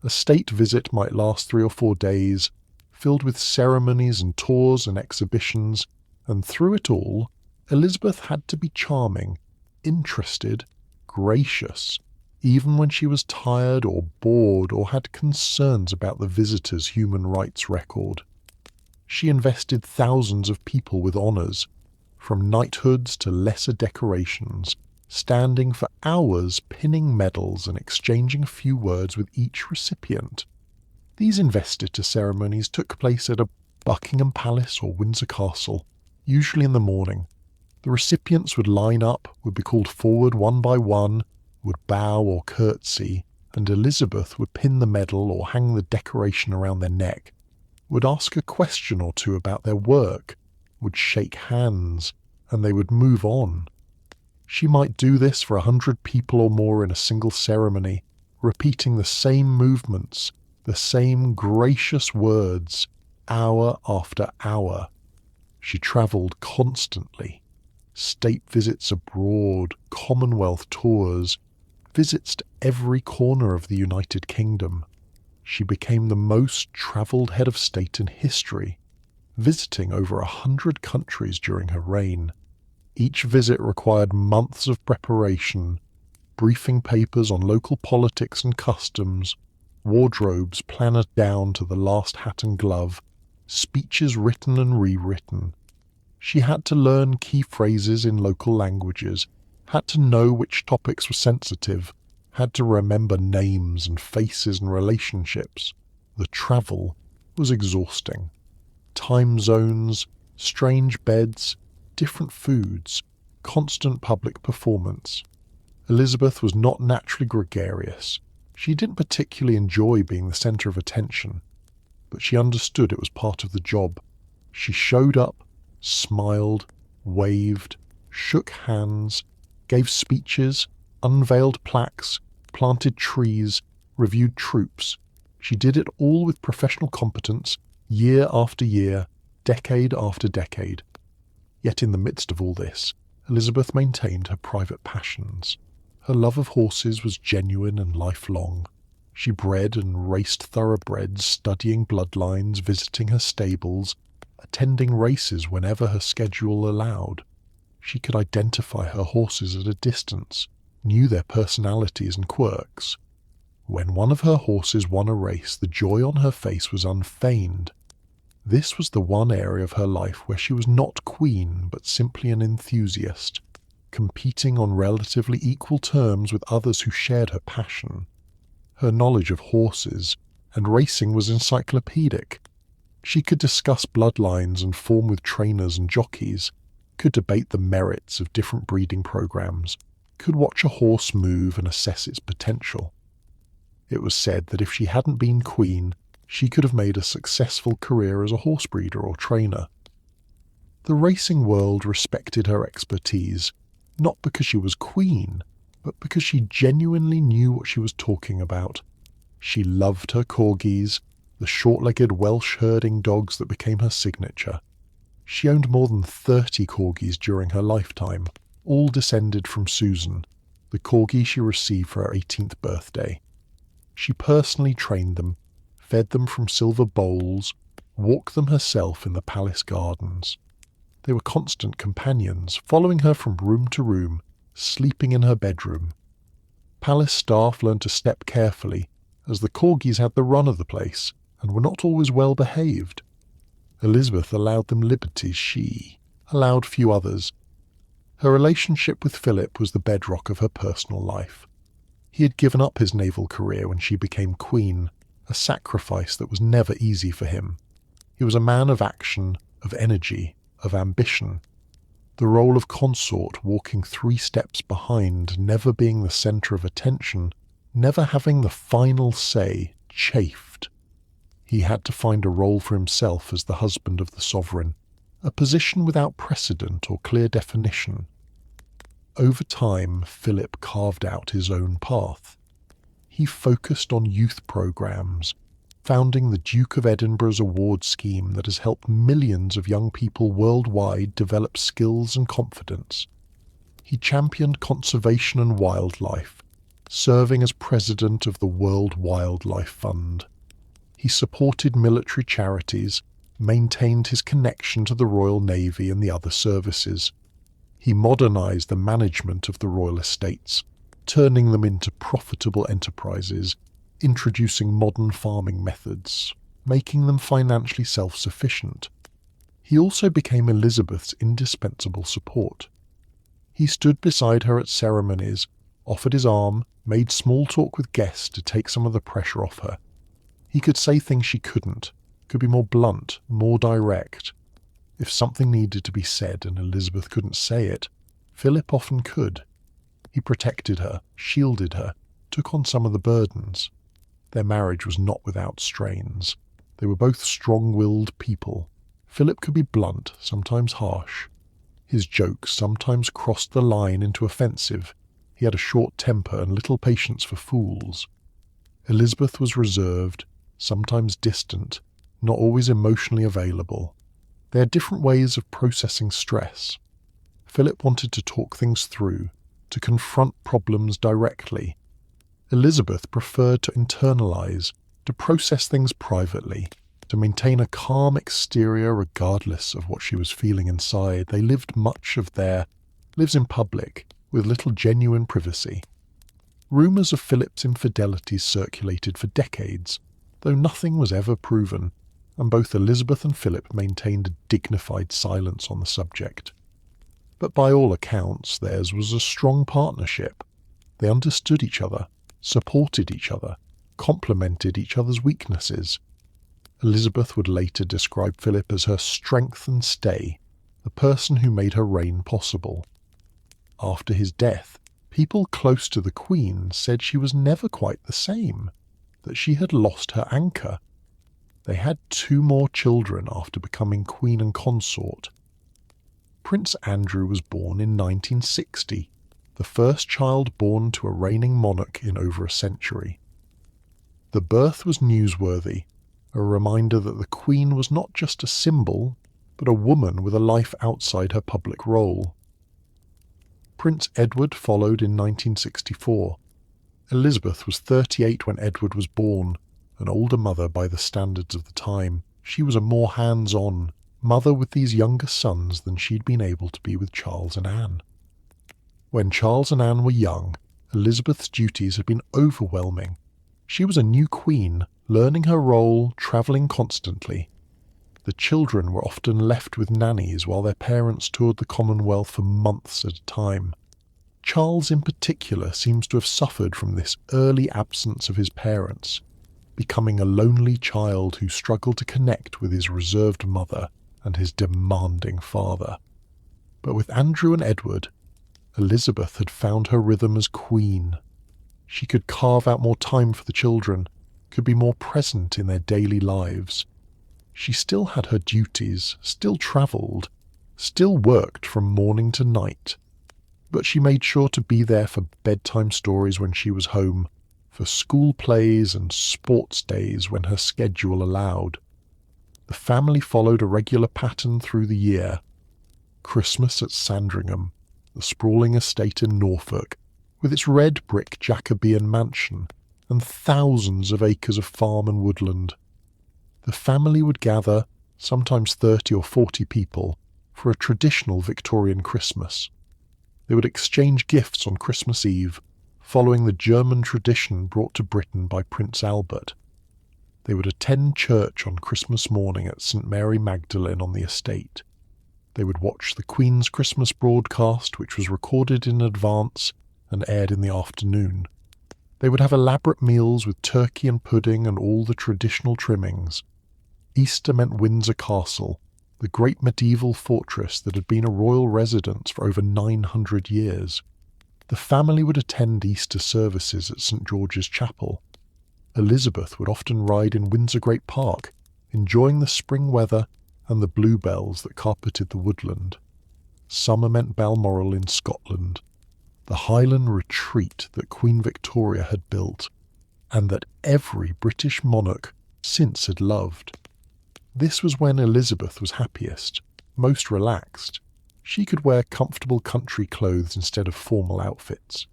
A state visit might last 3 or 4 days, filled with ceremonies and tours and exhibitions, and through it all, Elizabeth had to be charming, interested, gracious, even when she was tired or bored or had concerns about the visitor's human rights record. She invested thousands of people with honours, from knighthoods to lesser decorations, standing for hours pinning medals and exchanging a few words with each recipient. These investiture ceremonies took place at a Buckingham Palace or Windsor Castle, usually in the morning. The recipients would line up, would be called forward one by one, would bow or curtsy, and Elizabeth would pin the medal or hang the decoration around their neck, would ask a question or two about their work, would shake hands, and they would move on. She might do this for 100 people or more in a single ceremony, repeating the same movements, the same gracious words, hour after hour. She travelled constantly. State visits abroad, Commonwealth tours, visits to every corner of the United Kingdom. She became the most travelled head of state in history, visiting over 100 countries during her reign. Each visit required months of preparation, briefing papers on local politics and customs, wardrobes planned down to the last hat and glove, speeches written and rewritten. She had to learn key phrases in local languages, had to know which topics were sensitive, had to remember names and faces and relationships. The travel was exhausting. Time zones, strange beds, different foods, constant public performance. Elizabeth was not naturally gregarious. She didn't particularly enjoy being the centre of attention, but she understood it was part of the job. She showed up, smiled, waved, shook hands, gave speeches, unveiled plaques, planted trees, reviewed troops. She did it all with professional competence, year after year, decade after decade. Yet in the midst of all this, Elizabeth maintained her private passions. Her love of horses was genuine and lifelong. She bred and raced thoroughbreds, studying bloodlines, visiting her stables, attending races whenever her schedule allowed. She could identify her horses at a distance, knew their personalities and quirks. When one of her horses won a race, the joy on her face was unfeigned. This was the one area of her life where she was not queen, but simply an enthusiast, competing on relatively equal terms with others who shared her passion. Her knowledge of horses and racing was encyclopedic. She could discuss bloodlines and form with trainers and jockeys. could debate the merits of different breeding programs, could watch a horse move and assess its potential. It was said that if she hadn't been queen, she could have made a successful career as a horse breeder or trainer. The racing world respected her expertise, not because she was queen, but because she genuinely knew what she was talking about. She loved her corgis, the short-legged Welsh herding dogs that became her signature. She owned more than 30 corgis during her lifetime, all descended from Susan, the corgi she received for her 18th birthday. She personally trained them, fed them from silver bowls, walked them herself in the palace gardens. They were constant companions, following her from room to room, sleeping in her bedroom. Palace staff learned to step carefully, as the corgis had the run of the place and were not always well behaved. Elizabeth allowed them liberties she allowed few others. Her relationship with Philip was the bedrock of her personal life. He had given up his naval career when she became queen, a sacrifice that was never easy for him. He was a man of action, of energy, of ambition. The role of consort, walking 3 steps behind, never being the centre of attention, never having the final say, chafed. He had to find a role for himself as the husband of the sovereign, a position without precedent or clear definition. Over time, Philip carved out his own path. He focused on youth programs, founding the Duke of Edinburgh's award scheme that has helped millions of young people worldwide develop skills and confidence. He championed conservation and wildlife, serving as president of the World Wildlife Fund. He supported military charities, maintained his connection to the Royal Navy and the other services. He modernised the management of the royal estates, turning them into profitable enterprises, introducing modern farming methods, making them financially self-sufficient. He also became Elizabeth's indispensable support. He stood beside her at ceremonies, offered his arm, made small talk with guests to take some of the pressure off her. He could say things she couldn't, could be more blunt, more direct. If something needed to be said and Elizabeth couldn't say it, Philip often could. He protected her, shielded her, took on some of the burdens. Their marriage was not without strains. They were both strong-willed people. Philip could be blunt, sometimes harsh. His jokes sometimes crossed the line into offensive. He had a short temper and little patience for fools. Elizabeth was reserved, sometimes distant, not always emotionally available. They had different ways of processing stress. Philip wanted to talk things through, to confront problems directly. Elizabeth preferred to internalise, to process things privately, to maintain a calm exterior regardless of what she was feeling inside. They lived much of their lives in public, with little genuine privacy. Rumours of Philip's infidelities circulated for decades, though nothing was ever proven, and both Elizabeth and Philip maintained a dignified silence on the subject. But by all accounts, theirs was a strong partnership. They understood each other, supported each other, complemented each other's weaknesses. Elizabeth would later describe Philip as her strength and stay, the person who made her reign possible. After his death, people close to the Queen said she was never quite the same, that she had lost her anchor. They had 2 more children after becoming Queen and consort. Prince Andrew was born in 1960, the first child born to a reigning monarch in over a century. The birth was newsworthy, a reminder that the Queen was not just a symbol, but a woman with a life outside her public role. Prince Edward followed in 1964. Elizabeth was 38 when Edward was born, an older mother by the standards of the time. She was a more hands-on mother with these younger sons than she'd been able to be with Charles and Anne. When Charles and Anne were young, Elizabeth's duties had been overwhelming. She was a new queen, learning her role, travelling constantly. The children were often left with nannies while their parents toured the Commonwealth for months at a time. Charles in particular seems to have suffered from this early absence of his parents, becoming a lonely child who struggled to connect with his reserved mother and his demanding father. But with Andrew and Edward, Elizabeth had found her rhythm as queen. She could carve out more time for the children, could be more present in their daily lives. She still had her duties, still travelled, still worked from morning to night. But she made sure to be there for bedtime stories when she was home, for school plays and sports days when her schedule allowed. The family followed a regular pattern through the year. Christmas at Sandringham, the sprawling estate in Norfolk, with its red brick Jacobean mansion and thousands of acres of farm and woodland. The family would gather, sometimes 30 or 40 people, for a traditional Victorian Christmas. They would exchange gifts on Christmas Eve, following the German tradition brought to Britain by Prince Albert. They would attend church on Christmas morning at St Mary Magdalene on the estate. They would watch the Queen's Christmas broadcast, which was recorded in advance and aired in the afternoon. They would have elaborate meals with turkey and pudding and all the traditional trimmings. Easter meant Windsor Castle, the great medieval fortress that had been a royal residence for over 900 years. The family would attend Easter services at St George's Chapel. Elizabeth would often ride in Windsor Great Park, enjoying the spring weather and the bluebells that carpeted the woodland. Summer meant Balmoral in Scotland, the Highland retreat that Queen Victoria had built, and that every British monarch since had loved. This was when Elizabeth was happiest, most relaxed. She could wear comfortable country clothes instead of formal outfits.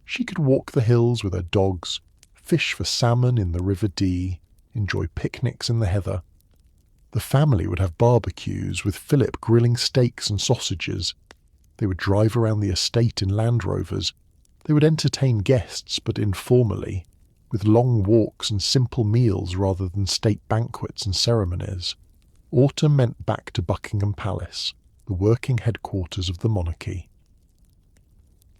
She could walk the hills with her dogs, fish for salmon in the River Dee, enjoy picnics in the heather. The family would have barbecues, with Philip grilling steaks and sausages. They would drive around the estate in Land Rovers. They would entertain guests, but informally, with long walks and simple meals rather than state banquets and ceremonies. Autumn meant back to Buckingham Palace, the working headquarters of the monarchy.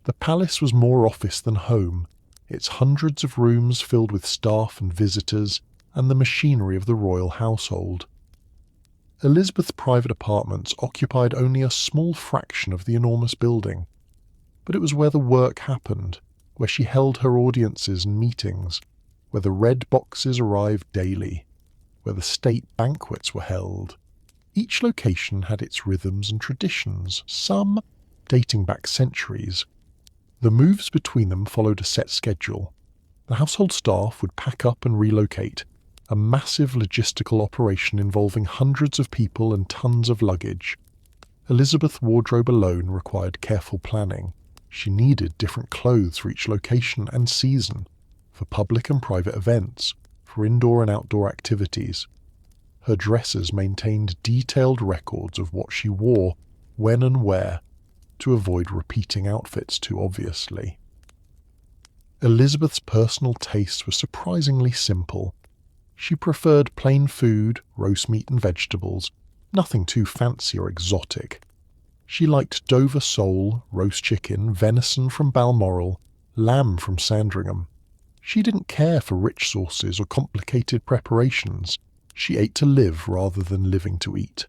The palace was more office than home, its hundreds of rooms filled with staff and visitors and the machinery of the royal household. Elizabeth's private apartments occupied only a small fraction of the enormous building, but it was where the work happened, where she held her audiences and meetings, where the red boxes arrived daily, where the state banquets were held. Each location had its rhythms and traditions, some dating back centuries. The moves between them followed a set schedule. The household staff would pack up and relocate, a massive logistical operation involving hundreds of people and tons of luggage. Elizabeth's wardrobe alone required careful planning. She needed different clothes for each location and season, for public and private events, for indoor and outdoor activities. Her dressers maintained detailed records of what she wore, when and where, to avoid repeating outfits too obviously. Elizabeth's personal tastes were surprisingly simple. She preferred plain food, roast meat and vegetables, nothing too fancy or exotic. She liked Dover sole, roast chicken, venison from Balmoral, lamb from Sandringham. She didn't care for rich sauces or complicated preparations. She ate to live rather than living to eat.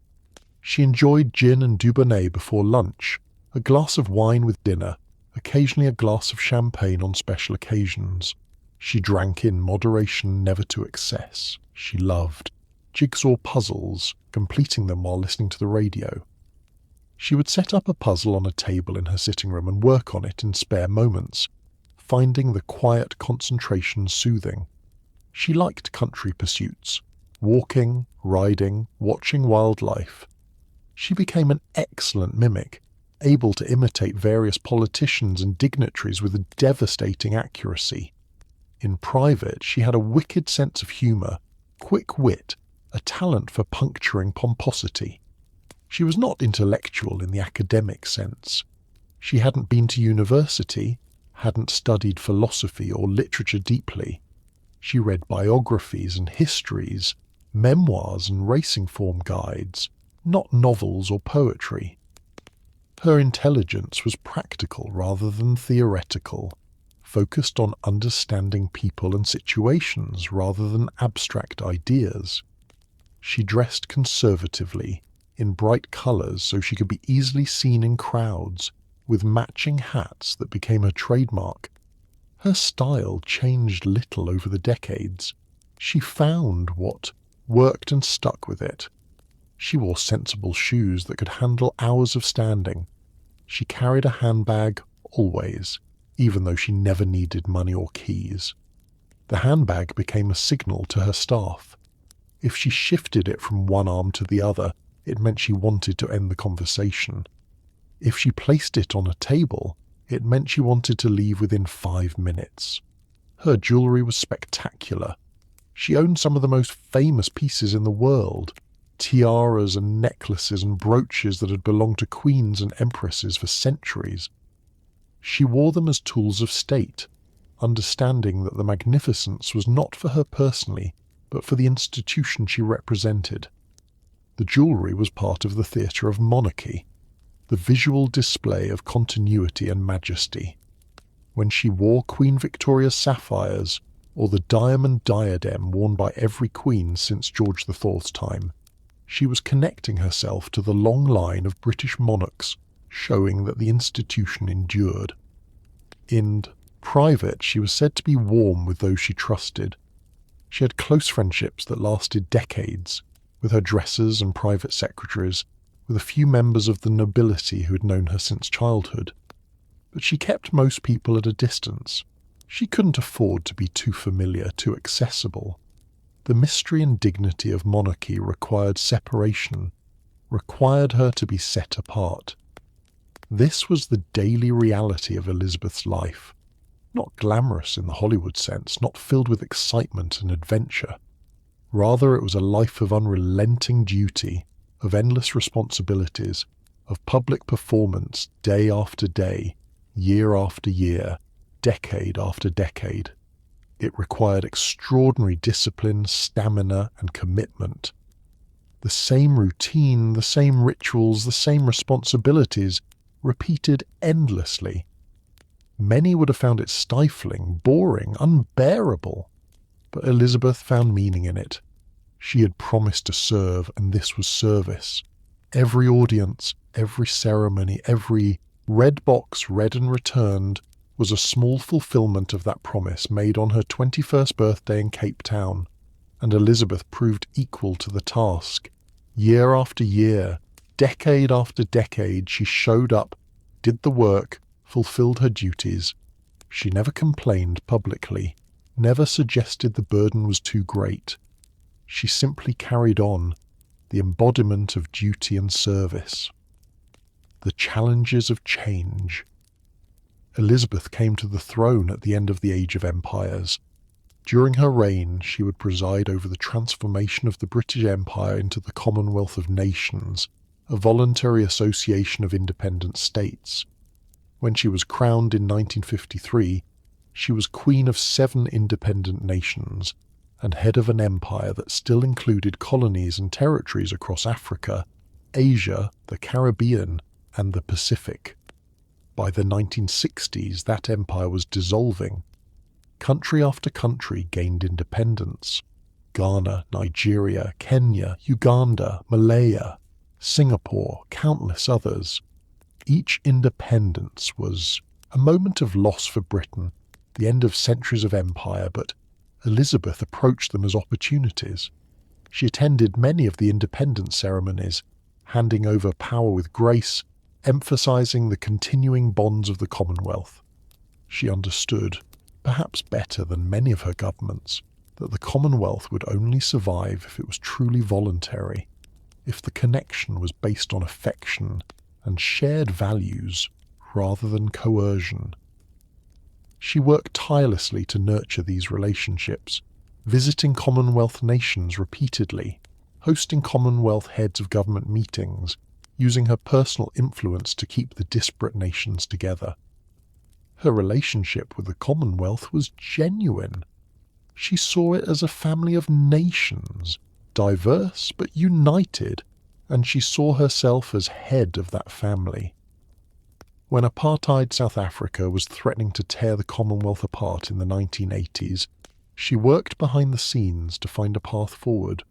She enjoyed gin and Dubonnet before lunch, a glass of wine with dinner, occasionally a glass of champagne on special occasions. She drank in moderation, never to excess. She loved jigsaw puzzles, completing them while listening to the radio. She would set up a puzzle on a table in her sitting room and work on it in spare moments, finding the quiet concentration soothing. She liked country pursuits, walking, riding, watching wildlife. She became an excellent mimic, able to imitate various politicians and dignitaries with a devastating accuracy. In private, she had a wicked sense of humour, quick wit, a talent for puncturing pomposity. She was not intellectual in the academic sense. She hadn't been to university, hadn't studied philosophy or literature deeply. She read biographies and histories, memoirs and racing form guides, not novels or poetry. Her intelligence was practical rather than theoretical, focused on understanding people and situations rather than abstract ideas. She dressed conservatively, in bright colours so she could be easily seen in crowds, with matching hats that became her trademark. Her style changed little over the decades. She found what worked and stuck with it. She wore sensible shoes that could handle hours of standing. She carried a handbag always, even though she never needed money or keys. The handbag became a signal to her staff. If she shifted it from one arm to the other, it meant she wanted to end the conversation. If she placed it on a table, it meant she wanted to leave within 5 minutes. Her jewellery was spectacular. She owned some of the most famous pieces in the world, tiaras and necklaces and brooches that had belonged to queens and empresses for centuries. She wore them as tools of state, understanding that the magnificence was not for her personally, but for the institution she represented. The jewellery was part of the theatre of monarchy, the visual display of continuity and majesty. When she wore Queen Victoria's sapphires, or the diamond diadem worn by every queen since George IV's time, she was connecting herself to the long line of British monarchs, showing that the institution endured. In private, she was said to be warm with those she trusted. She had close friendships that lasted decades, with her dressers and private secretaries, with a few members of the nobility who had known her since childhood. But she kept most people at a distance. She couldn't afford to be too familiar, too accessible. The mystery and dignity of monarchy required separation, required her to be set apart. This was the daily reality of Elizabeth's life. Not glamorous in the Hollywood sense, not filled with excitement and adventure. Rather, it was a life of unrelenting duty, of endless responsibilities, of public performance day after day, year after year, decade after decade. It required extraordinary discipline, stamina, and commitment. The same routine, the same rituals, the same responsibilities, repeated endlessly. Many would have found it stifling, boring, unbearable. But Elizabeth found meaning in it. She had promised to serve, and this was service. Every audience, every ceremony, every red box read and returned was a small fulfillment of that promise made on her 21st birthday in Cape Town, and Elizabeth proved equal to the task. Year after year, decade after decade, she showed up, did the work, fulfilled her duties. She never complained publicly, never suggested the burden was too great. She simply carried on, the embodiment of duty and service. The challenges of change. Elizabeth came to the throne at the end of the Age of Empires. During her reign, she would preside over the transformation of the British Empire into the Commonwealth of Nations, a voluntary association of independent states. When she was crowned in 1953, she was Queen of 7 independent nations and head of an empire that still included colonies and territories across Africa, Asia, the Caribbean, and the Pacific. By the 1960s, that empire was dissolving. Country after country gained independence. Ghana, Nigeria, Kenya, Uganda, Malaya, Singapore, countless others. Each independence was a moment of loss for Britain, the end of centuries of empire, but Elizabeth approached them as opportunities. She attended many of the independence ceremonies, handing over power with grace, emphasizing the continuing bonds of the Commonwealth. She understood, perhaps better than many of her governments, that the Commonwealth would only survive if it was truly voluntary, if the connection was based on affection and shared values rather than coercion. She worked tirelessly to nurture these relationships, visiting Commonwealth nations repeatedly, hosting Commonwealth heads of government meetings, using her personal influence to keep the disparate nations together. Her relationship with the Commonwealth was genuine. She saw it as a family of nations, diverse but united, and she saw herself as head of that family. When apartheid South Africa was threatening to tear the Commonwealth apart in the 1980s, she worked behind the scenes to find a path forward.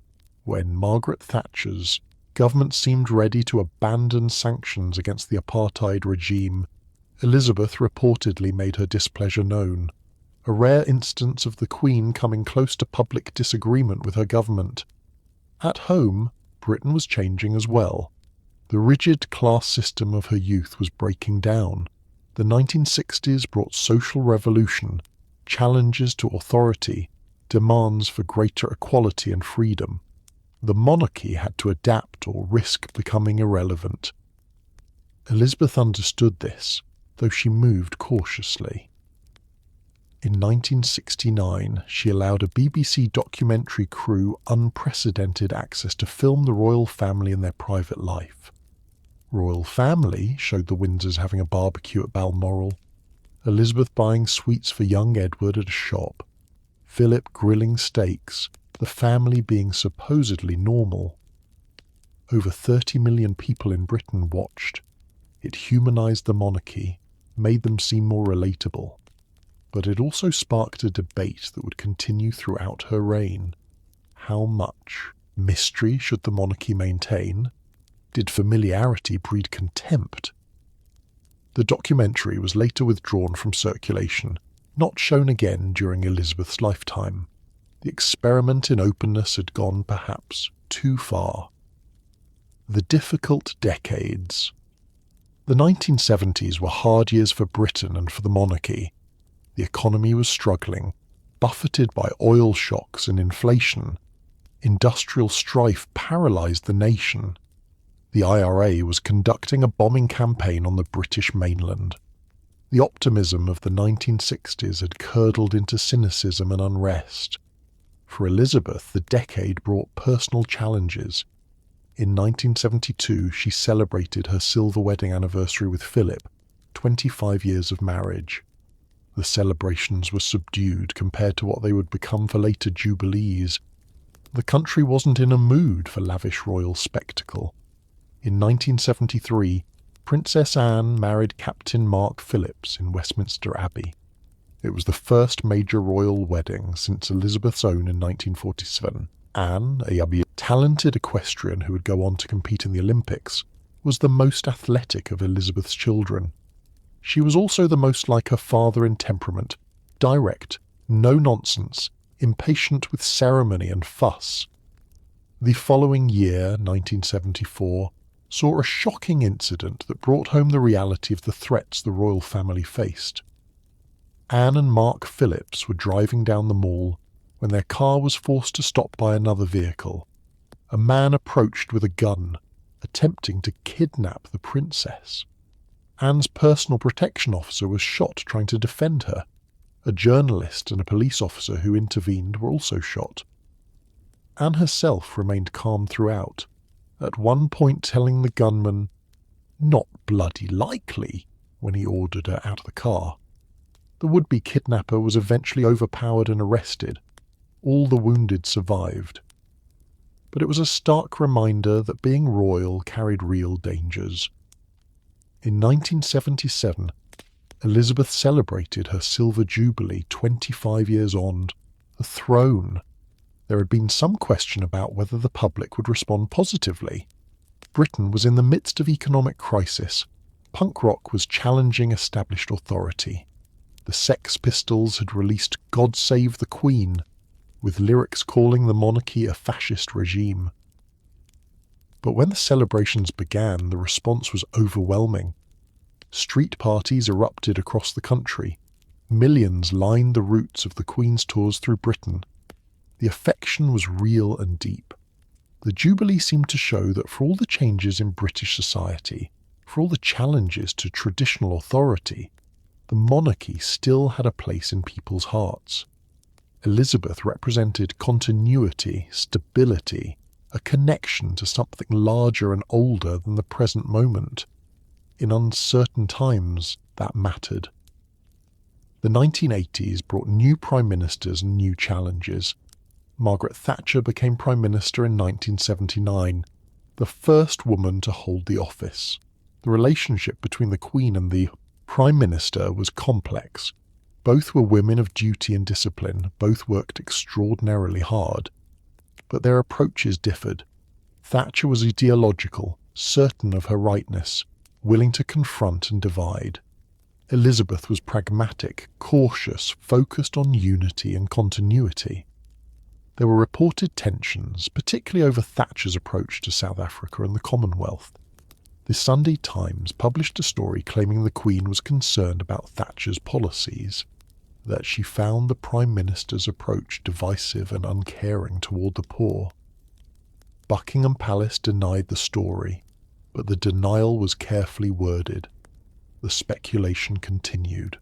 When Margaret Thatcher's governments seemed ready to abandon sanctions against the apartheid regime, Elizabeth reportedly made her displeasure known, a rare instance of the Queen coming close to public disagreement with her government. At home, Britain was changing as well. The rigid class system of her youth was breaking down. The 1960s brought social revolution, challenges to authority, demands for greater equality and freedom. The monarchy had to adapt or risk becoming irrelevant. Elizabeth understood this, though she moved cautiously. In 1969, she allowed a BBC documentary crew unprecedented access to film the royal family in their private life. Royal family showed the Windsors having a barbecue at Balmoral, Elizabeth buying sweets for young Edward at a shop, Philip grilling steaks, the family being supposedly normal. Over 30 million people in Britain watched. It humanised the monarchy, made them seem more relatable. But it also sparked a debate that would continue throughout her reign. How much mystery should the monarchy maintain? Did familiarity breed contempt? The documentary was later withdrawn from circulation, not shown again during Elizabeth's lifetime. The experiment in openness had gone perhaps too far. The difficult decades. The 1970s were hard years for Britain and for the monarchy. The economy was struggling, buffeted by oil shocks and inflation. Industrial strife paralysed the nation. The IRA was conducting a bombing campaign on the British mainland. The optimism of the 1960s had curdled into cynicism and unrest. For Elizabeth, the decade brought personal challenges. In 1972, she celebrated her silver wedding anniversary with Philip, 25 years of marriage. The celebrations were subdued compared to what they would become for later Jubilees. The country wasn't in a mood for lavish royal spectacle. In 1973, Princess Anne married Captain Mark Phillips in Westminster Abbey. It was the first major royal wedding since Elizabeth's own in 1947. Anne, a talented equestrian who would go on to compete in the Olympics, was the most athletic of Elizabeth's children. She was also the most like her father in temperament, direct, no-nonsense, impatient with ceremony and fuss. The following year, 1974, saw a shocking incident that brought home the reality of the threats the royal family faced. Anne and Mark Phillips were driving down the Mall when their car was forced to stop by another vehicle. A man approached with a gun, attempting to kidnap the princess. Anne's personal protection officer was shot trying to defend her. A journalist and a police officer who intervened were also shot. Anne herself remained calm throughout, at one point telling the gunman, "Not bloody likely," when he ordered her out of the car. The would-be kidnapper was eventually overpowered and arrested. All the wounded survived. But it was a stark reminder that being royal carried real dangers. In 1977, Elizabeth celebrated her silver jubilee 25 years on the throne. There had been some question about whether the public would respond positively. Britain was in the midst of economic crisis. Punk rock was challenging established authority. The Sex Pistols had released "God Save the Queen," with lyrics calling the monarchy a fascist regime. But when the celebrations began, the response was overwhelming. Street parties erupted across the country. Millions lined the routes of the Queen's tours through Britain. The affection was real and deep. The Jubilee seemed to show that for all the changes in British society, for all the challenges to traditional authority, the monarchy still had a place in people's hearts. Elizabeth represented continuity, stability, a connection to something larger and older than the present moment. In uncertain times, that mattered. The 1980s brought new prime ministers and new challenges. Margaret Thatcher became Prime Minister in 1979, the first woman to hold the office. The relationship between the Queen and the Prime Minister was complex. Both were women of duty and discipline, both worked extraordinarily hard. But their approaches differed. Thatcher was ideological, certain of her rightness, willing to confront and divide. Elizabeth was pragmatic, cautious, focused on unity and continuity. There were reported tensions, particularly over Thatcher's approach to South Africa and the Commonwealth. The Sunday Times published a story claiming the Queen was concerned about Thatcher's policies, that she found the Prime Minister's approach divisive and uncaring toward the poor. Buckingham Palace denied the story, but the denial was carefully worded. The speculation continued.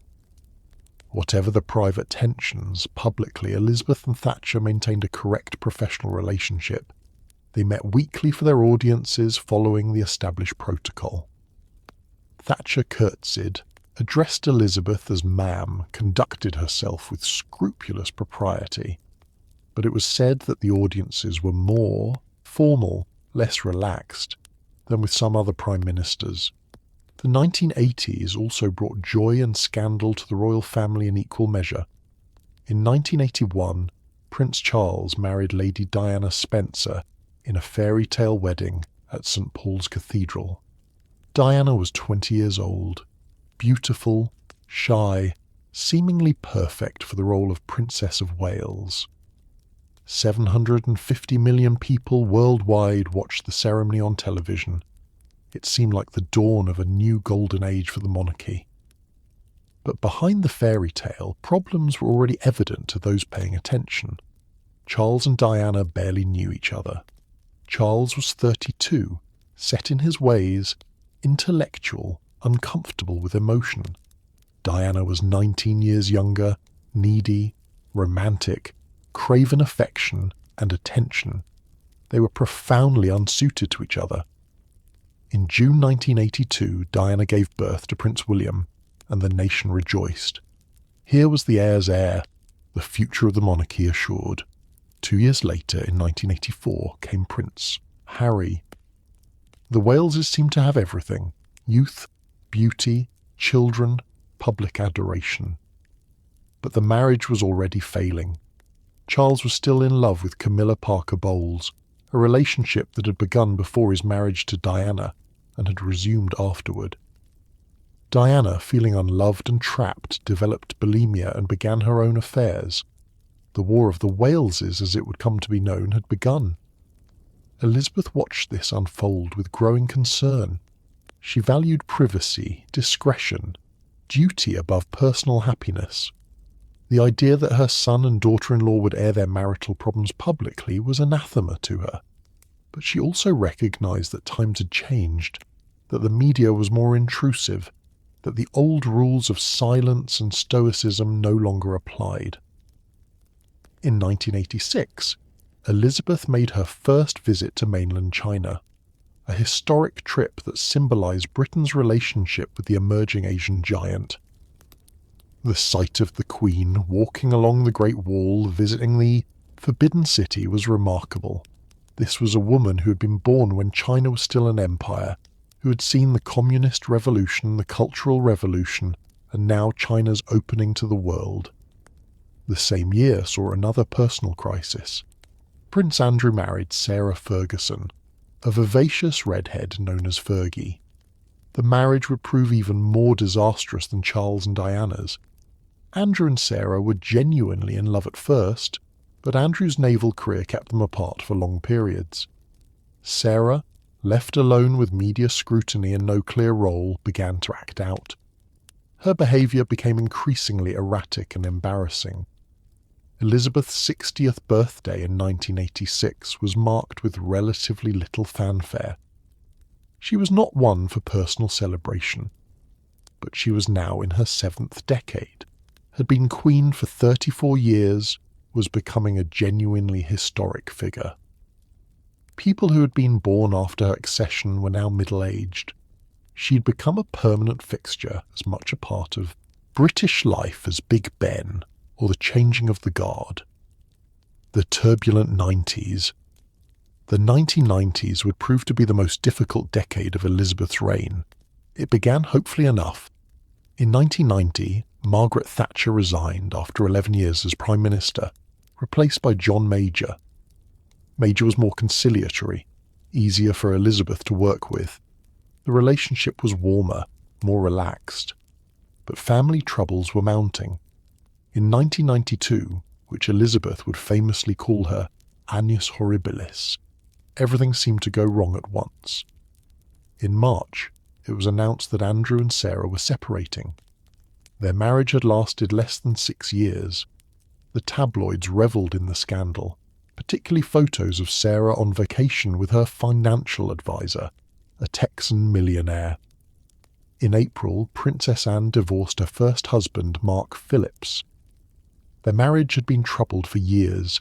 Whatever the private tensions, publicly Elizabeth and Thatcher maintained a correct professional relationship. They met weekly for their audiences following the established protocol. Thatcher curtsied, addressed Elizabeth as ma'am, conducted herself with scrupulous propriety. But it was said that the audiences were more formal, less relaxed, than with some other prime ministers. The 1980s also brought joy and scandal to the royal family in equal measure. In 1981, Prince Charles married Lady Diana Spencer in a fairy tale wedding at St. Paul's Cathedral. Diana was 20 years old, beautiful, shy, seemingly perfect for the role of Princess of Wales. 750 million people worldwide watched the ceremony on television. It seemed like the dawn of a new golden age for the monarchy. But behind the fairy tale, problems were already evident to those paying attention. Charles and Diana barely knew each other. Charles was 32, set in his ways, intellectual, uncomfortable with emotion. Diana was 19 years younger, needy, romantic, craven affection and attention. They were profoundly unsuited to each other. In June 1982, Diana gave birth to Prince William, and the nation rejoiced. Here was the heir's heir, the future of the monarchy assured. 2 years later, in 1984, came Prince Harry. The Waleses seemed to have everything: youth, beauty, children, public adoration. But the marriage was already failing. Charles was still in love with Camilla Parker Bowles, a relationship that had begun before his marriage to Diana and had resumed afterward. Diana, feeling unloved and trapped, developed bulimia and began her own affairs. The War of the Waleses, as it would come to be known, had begun. Elizabeth watched this unfold with growing concern. She valued privacy, discretion, duty above personal happiness. The idea that her son and daughter-in-law would air their marital problems publicly was anathema to her. But she also recognised that times had changed, that the media was more intrusive, that the old rules of silence and stoicism no longer applied. In 1986, Elizabeth made her first visit to mainland China, a historic trip that symbolised Britain's relationship with the emerging Asian giant. The sight of the Queen walking along the Great Wall, visiting the Forbidden City, was remarkable. This was a woman who had been born when China was still an empire, who had seen the Communist Revolution, the Cultural Revolution, and now China's opening to the world. The same year saw another personal crisis. Prince Andrew married Sarah Ferguson, a vivacious redhead known as Fergie. The marriage would prove even more disastrous than Charles and Diana's. Andrew and Sarah were genuinely in love at first, but Andrew's naval career kept them apart for long periods. Sarah, left alone with media scrutiny and no clear role, began to act out. Her behaviour became increasingly erratic and embarrassing. Elizabeth's 60th birthday in 1986 was marked with relatively little fanfare. She was not one for personal celebration, but she was now in her 7th decade, had been queen for 34 years, was becoming a genuinely historic figure. People who had been born after her accession were now middle-aged. She'd become a permanent fixture, as much a part of British life as Big Ben or the changing of the guard. The turbulent 90s. The 1990s would prove to be the most difficult decade of Elizabeth's reign. It began hopefully enough. In 1990, Margaret Thatcher resigned after 11 years as Prime Minister, replaced by John Major. Major was more conciliatory. easier for Elizabeth to work with. The relationship was warmer, more relaxed. But family troubles were mounting. In 1992, which Elizabeth would famously call her Annus Horribilis, everything seemed to go wrong at once. In March, it was announced that Andrew and Sarah were separating. Their marriage had lasted less than 6 years. The tabloids revelled in the scandal, particularly photos of Sarah on vacation with her financial advisor, a Texan millionaire. In April, Princess Anne divorced her first husband, Mark Phillips. Their marriage had been troubled for years,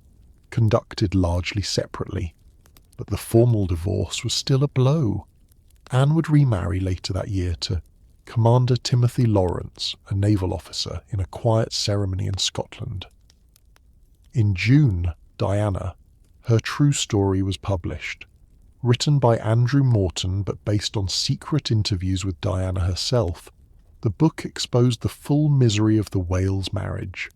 conducted largely separately, but the formal divorce was still a blow. Anne would remarry later that year to Commander Timothy Lawrence, a naval officer, in a quiet ceremony in Scotland. In June, Diana, her true story was published. Written by Andrew Morton but based on secret interviews with Diana herself, the book exposed the full misery of the Wales marriage.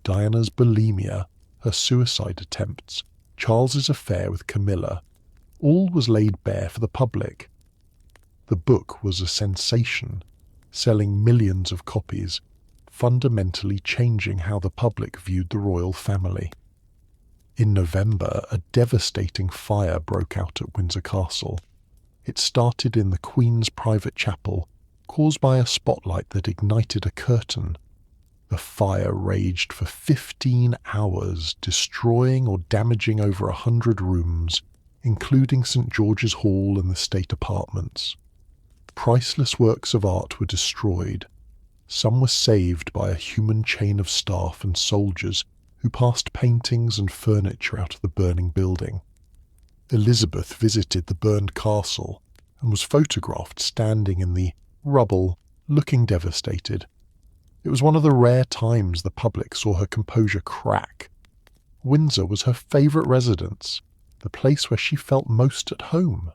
Diana's bulimia, her suicide attempts, Charles's affair with Camilla, all was laid bare for the public. The book was a sensation, selling millions of copies, fundamentally changing how the public viewed the royal family. In November, a devastating fire broke out at Windsor Castle. It started in the Queen's private chapel, caused by a spotlight that ignited a curtain. The fire raged for 15 hours, destroying or damaging over 100 rooms, including St. George's Hall and the state apartments. Priceless works of art were destroyed. Some were saved by a human chain of staff and soldiers who passed paintings and furniture out of the burning building. Elizabeth visited the burned castle and was photographed standing in the rubble, looking devastated. It was one of the rare times the public saw her composure crack. Windsor was her favourite residence, the place where she felt most at home.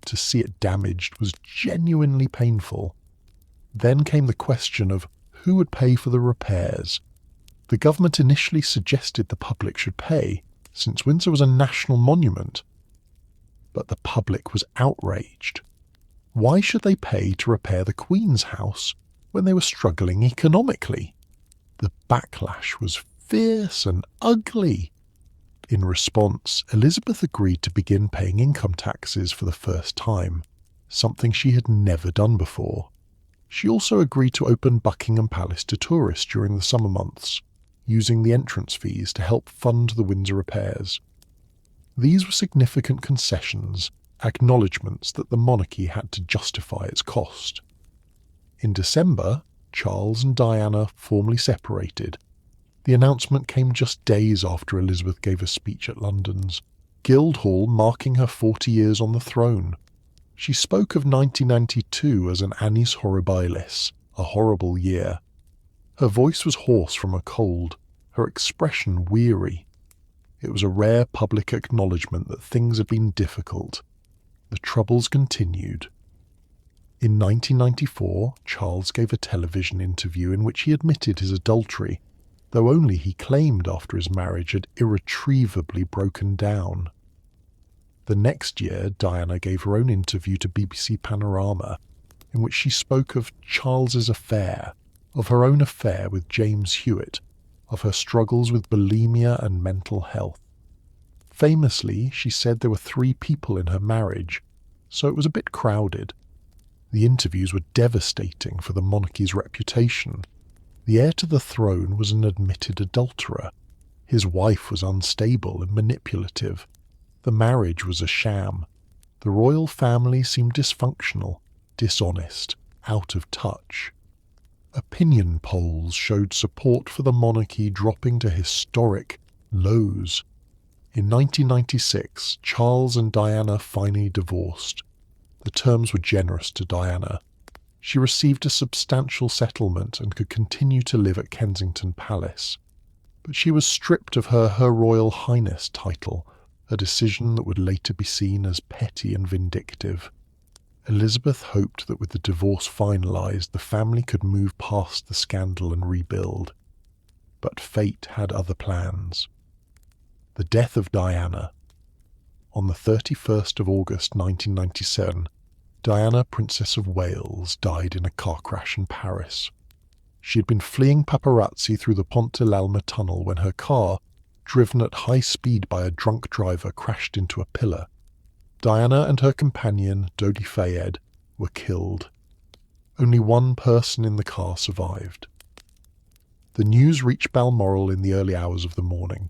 To see it damaged was genuinely painful. Then came the question of who would pay for the repairs. The government initially suggested the public should pay, since Windsor was a national monument. But the public was outraged. Why should they pay to repair the Queen's house when they were struggling economically? The backlash was fierce and ugly. In response, Elizabeth agreed to begin paying income taxes for the first time, something she had never done before. She also agreed to open Buckingham Palace to tourists during the summer months, using the entrance fees to help fund the Windsor repairs. These were significant concessions, acknowledgements that the monarchy had to justify its cost. In December, Charles and Diana formally separated. The announcement came just days after Elizabeth gave a speech at London's Guildhall, marking her 40 years on the throne. She spoke of 1992 as an annus horribilis, a horrible year. Her voice was hoarse from a cold, her expression weary. It was a rare public acknowledgement that things had been difficult. The troubles continued. In 1994, Charles gave a television interview in which he admitted his adultery, though only he claimed after his marriage had irretrievably broken down. The next year, Diana gave her own interview to BBC Panorama, in which she spoke of Charles's affair, of her own affair with James Hewitt, of her struggles with bulimia and mental health. Famously, she said there were 3 people in her marriage, so it was a bit crowded. The interviews were devastating for the monarchy's reputation. The heir to the throne was an admitted adulterer. His wife was unstable and manipulative. The marriage was a sham. The royal family seemed dysfunctional, dishonest, out of touch. Opinion polls showed support for the monarchy dropping to historic lows. In 1996, Charles and Diana finally divorced. The terms were generous to Diana. She received a substantial settlement and could continue to live at Kensington Palace. But she was stripped of her Royal Highness title, a decision that would later be seen as petty and vindictive. Elizabeth hoped that with the divorce finalised, the family could move past the scandal and rebuild. But fate had other plans. The death of Diana. On the 31st of August 1997, Diana, Princess of Wales, died in a car crash in Paris. She had been fleeing paparazzi through the Pont de l'Alma tunnel when her car, driven at high speed by a drunk driver, crashed into a pillar. Diana and her companion, Dodi Fayed, were killed. Only one person in the car survived. The news reached Balmoral in the early hours of the morning.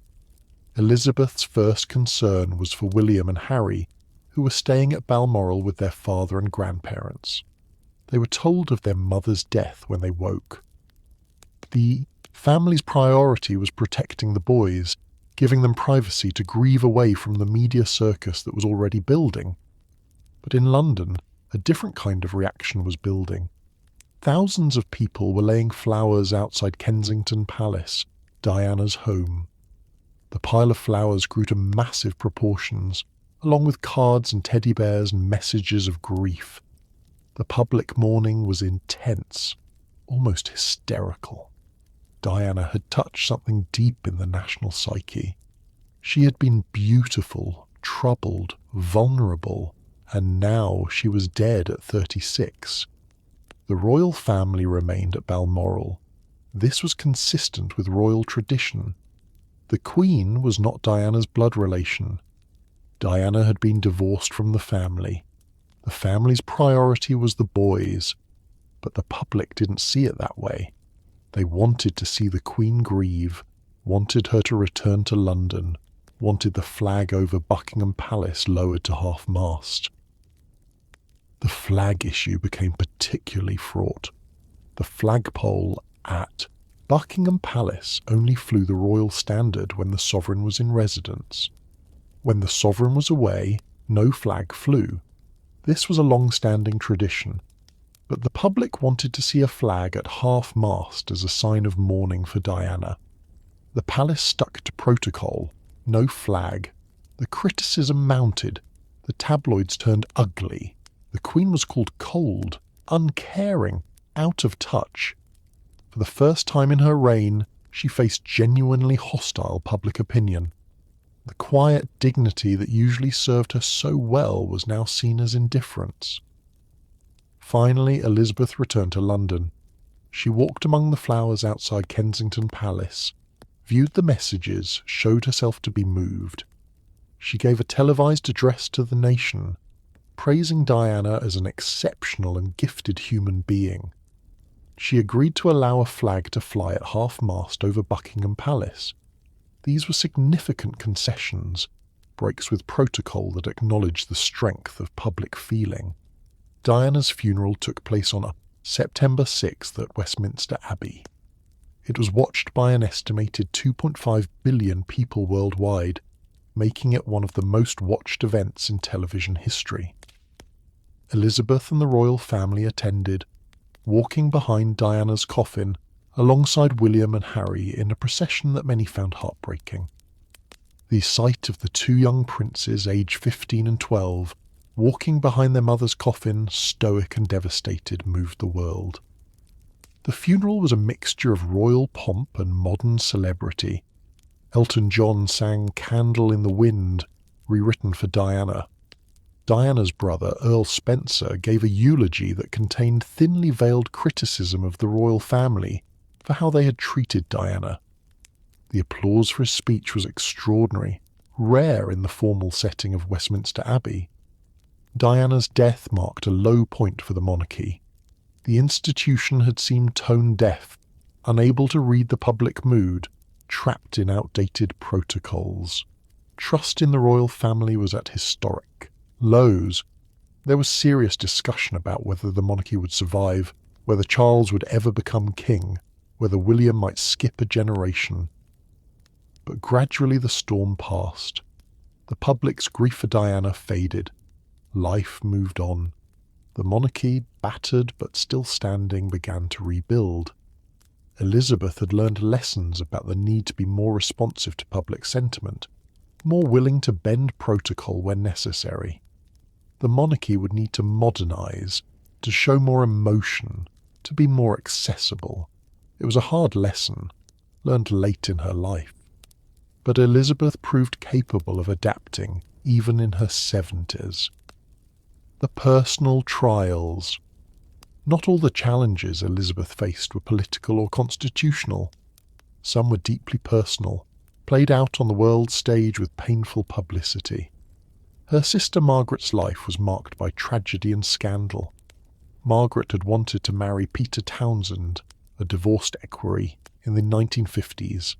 Elizabeth's first concern was for William and Harry, who were staying at Balmoral with their father and grandparents. They were told of their mother's death when they woke. The family's priority was protecting the boys, giving them privacy to grieve away from the media circus that was already building. But in London, a different kind of reaction was building. Thousands of people were laying flowers outside Kensington Palace, Diana's home. The pile of flowers grew to massive proportions, along with cards and teddy bears and messages of grief. The public mourning was intense, almost hysterical. Diana had touched something deep in the national psyche. She had been beautiful, troubled, vulnerable, and now she was dead at 36. The royal family remained at Balmoral. This was consistent with royal tradition. The Queen was not Diana's blood relation. Diana had been divorced from the family. The family's priority was the boys, but the public didn't see it that way. They wanted to see the Queen grieve, wanted her to return to London, wanted the flag over Buckingham Palace lowered to half-mast. The flag issue became particularly fraught. The flagpole at Buckingham Palace only flew the royal standard when the sovereign was in residence. When the sovereign was away, no flag flew. This was a long-standing tradition, but the public wanted to see a flag at half-mast as a sign of mourning for Diana. The palace stuck to protocol, no flag. The criticism mounted. The tabloids turned ugly. The Queen was called cold, uncaring, out of touch. For the first time in her reign, she faced genuinely hostile public opinion. The quiet dignity that usually served her so well was now seen as indifference. Finally, Elizabeth returned to London. She walked among the flowers outside Kensington Palace, viewed the messages, showed herself to be moved. She gave a televised address to the nation, praising Diana as an exceptional and gifted human being. She agreed to allow a flag to fly at half-mast over Buckingham Palace. These were significant concessions, breaks with protocol that acknowledged the strength of public feeling. Diana's funeral took place on September 6th at Westminster Abbey. It was watched by an estimated 2.5 billion people worldwide, making it one of the most watched events in television history. Elizabeth and the royal family attended, walking behind Diana's coffin alongside William and Harry in a procession that many found heartbreaking. The sight of the two young princes, aged 15 and 12, walking behind their mother's coffin, stoic and devastated, moved the world. The funeral was a mixture of royal pomp and modern celebrity. Elton John sang "Candle in the Wind," rewritten for Diana. Diana's brother, Earl Spencer, gave a eulogy that contained thinly veiled criticism of the royal family for how they had treated Diana. The applause for his speech was extraordinary, rare in the formal setting of Westminster Abbey. Diana's death marked a low point for the monarchy. The institution had seemed tone-deaf, unable to read the public mood, trapped in outdated protocols. Trust in the royal family was at historic lows. There was serious discussion about whether the monarchy would survive, whether Charles would ever become king, whether William might skip a generation. But gradually the storm passed. The public's grief for Diana faded. Life moved on. The monarchy, battered but still standing, began to rebuild. Elizabeth had learned lessons about the need to be more responsive to public sentiment, more willing to bend protocol when necessary. The monarchy would need to modernize, to show more emotion, to be more accessible. It was a hard lesson, learned late in her life. But Elizabeth proved capable of adapting, even in her 70s. The personal trials. Not all the challenges Elizabeth faced were political or constitutional. Some were deeply personal, played out on the world stage with painful publicity. Her sister Margaret's life was marked by tragedy and scandal. Margaret had wanted to marry Peter Townsend, a divorced equerry, in the 1950s.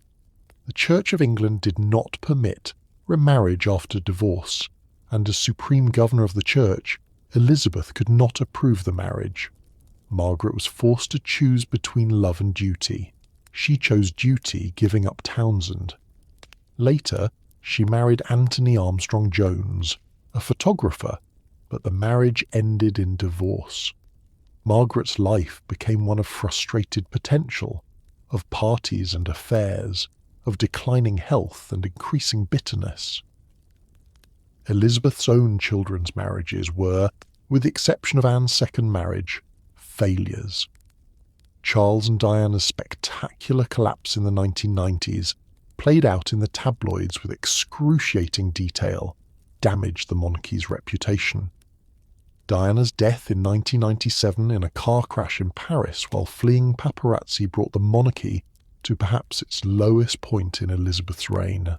The Church of England did not permit remarriage after divorce, and as Supreme Governor of the Church, Elizabeth could not approve the marriage. Margaret was forced to choose between love and duty. She chose duty, giving up Townsend. Later, she married Anthony Armstrong Jones, a photographer, but the marriage ended in divorce. Margaret's life became one of frustrated potential, of parties and affairs, of declining health and increasing bitterness. Elizabeth's own children's marriages were, with the exception of Anne's second marriage, failures. Charles and Diana's spectacular collapse in the 1990s, played out in the tabloids with excruciating detail, damaged the monarchy's reputation. Diana's death in 1997 in a car crash in Paris while fleeing paparazzi brought the monarchy to perhaps its lowest point in Elizabeth's reign.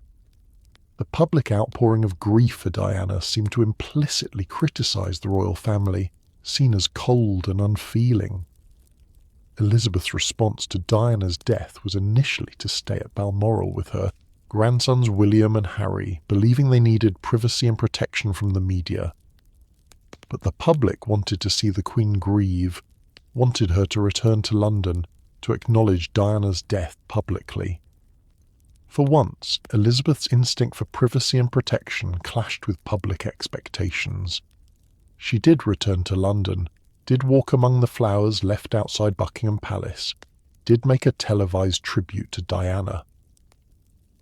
The public outpouring of grief for Diana seemed to implicitly criticise the royal family, seen as cold and unfeeling. Elizabeth's response to Diana's death was initially to stay at Balmoral with her grandsons William and Harry, believing they needed privacy and protection from the media. But the public wanted to see the Queen grieve, wanted her to return to London to acknowledge Diana's death publicly. For once, Elizabeth's instinct for privacy and protection clashed with public expectations. She did return to London, did walk among the flowers left outside Buckingham Palace, did make a televised tribute to Diana.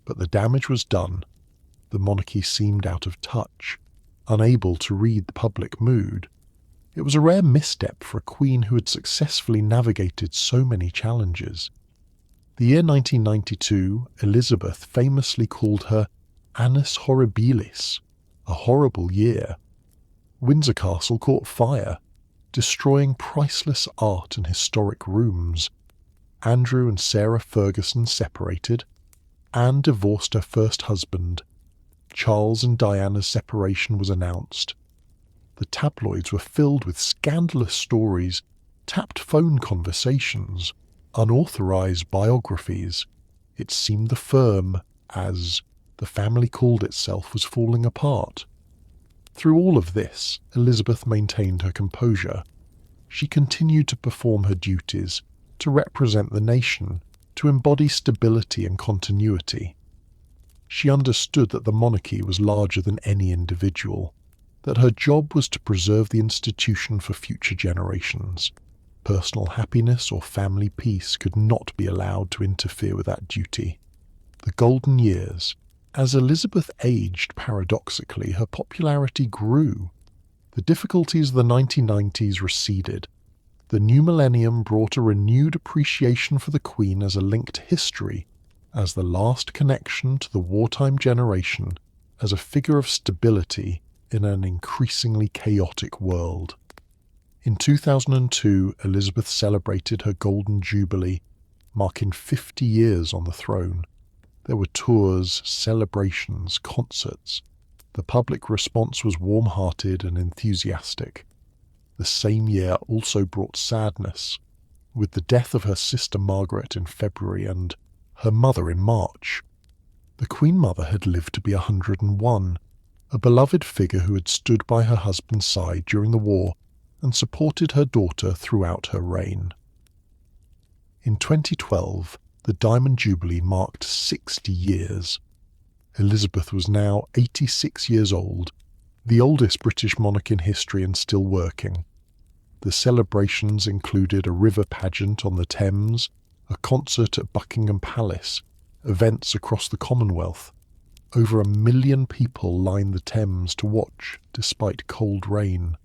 But the damage was done. The monarchy seemed out of touch, unable to read the public mood. It was a rare misstep for a queen who had successfully navigated so many challenges. The year 1992, Elizabeth famously called her Annus Horribilis, a horrible year. Windsor Castle caught fire, destroying priceless art and historic rooms. Andrew and Sarah Ferguson separated. Anne divorced her first husband. Charles and Diana's separation was announced. The tabloids were filled with scandalous stories, tapped phone conversations, unauthorized biographies. It seemed the firm, as the family called itself, was falling apart. Through all of this, Elizabeth maintained her composure. She continued to perform her duties, to represent the nation, to embody stability and continuity. She understood that the monarchy was larger than any individual, that her job was to preserve the institution for future generations. Personal happiness or family peace could not be allowed to interfere with that duty. The golden years. As Elizabeth aged, paradoxically, her popularity grew. The difficulties of the 1990s receded. The new millennium brought a renewed appreciation for the Queen as a link to history, as the last connection to the wartime generation, as a figure of stability in an increasingly chaotic world. In 2002, Elizabeth celebrated her Golden Jubilee, marking 50 years on the throne. There were tours, celebrations, concerts. The public response was warm-hearted and enthusiastic. The same year also brought sadness, with the death of her sister Margaret in February and her mother in March. The Queen Mother had lived to be 101, a beloved figure who had stood by her husband's side during the war and supported her daughter throughout her reign. In 2012, the Diamond Jubilee marked 60 years. Elizabeth was now 86 years old, the oldest British monarch in history and still working. The celebrations included a river pageant on the Thames, a concert at Buckingham Palace, events across the Commonwealth. Over 1 million people lined the Thames to watch, despite cold rain.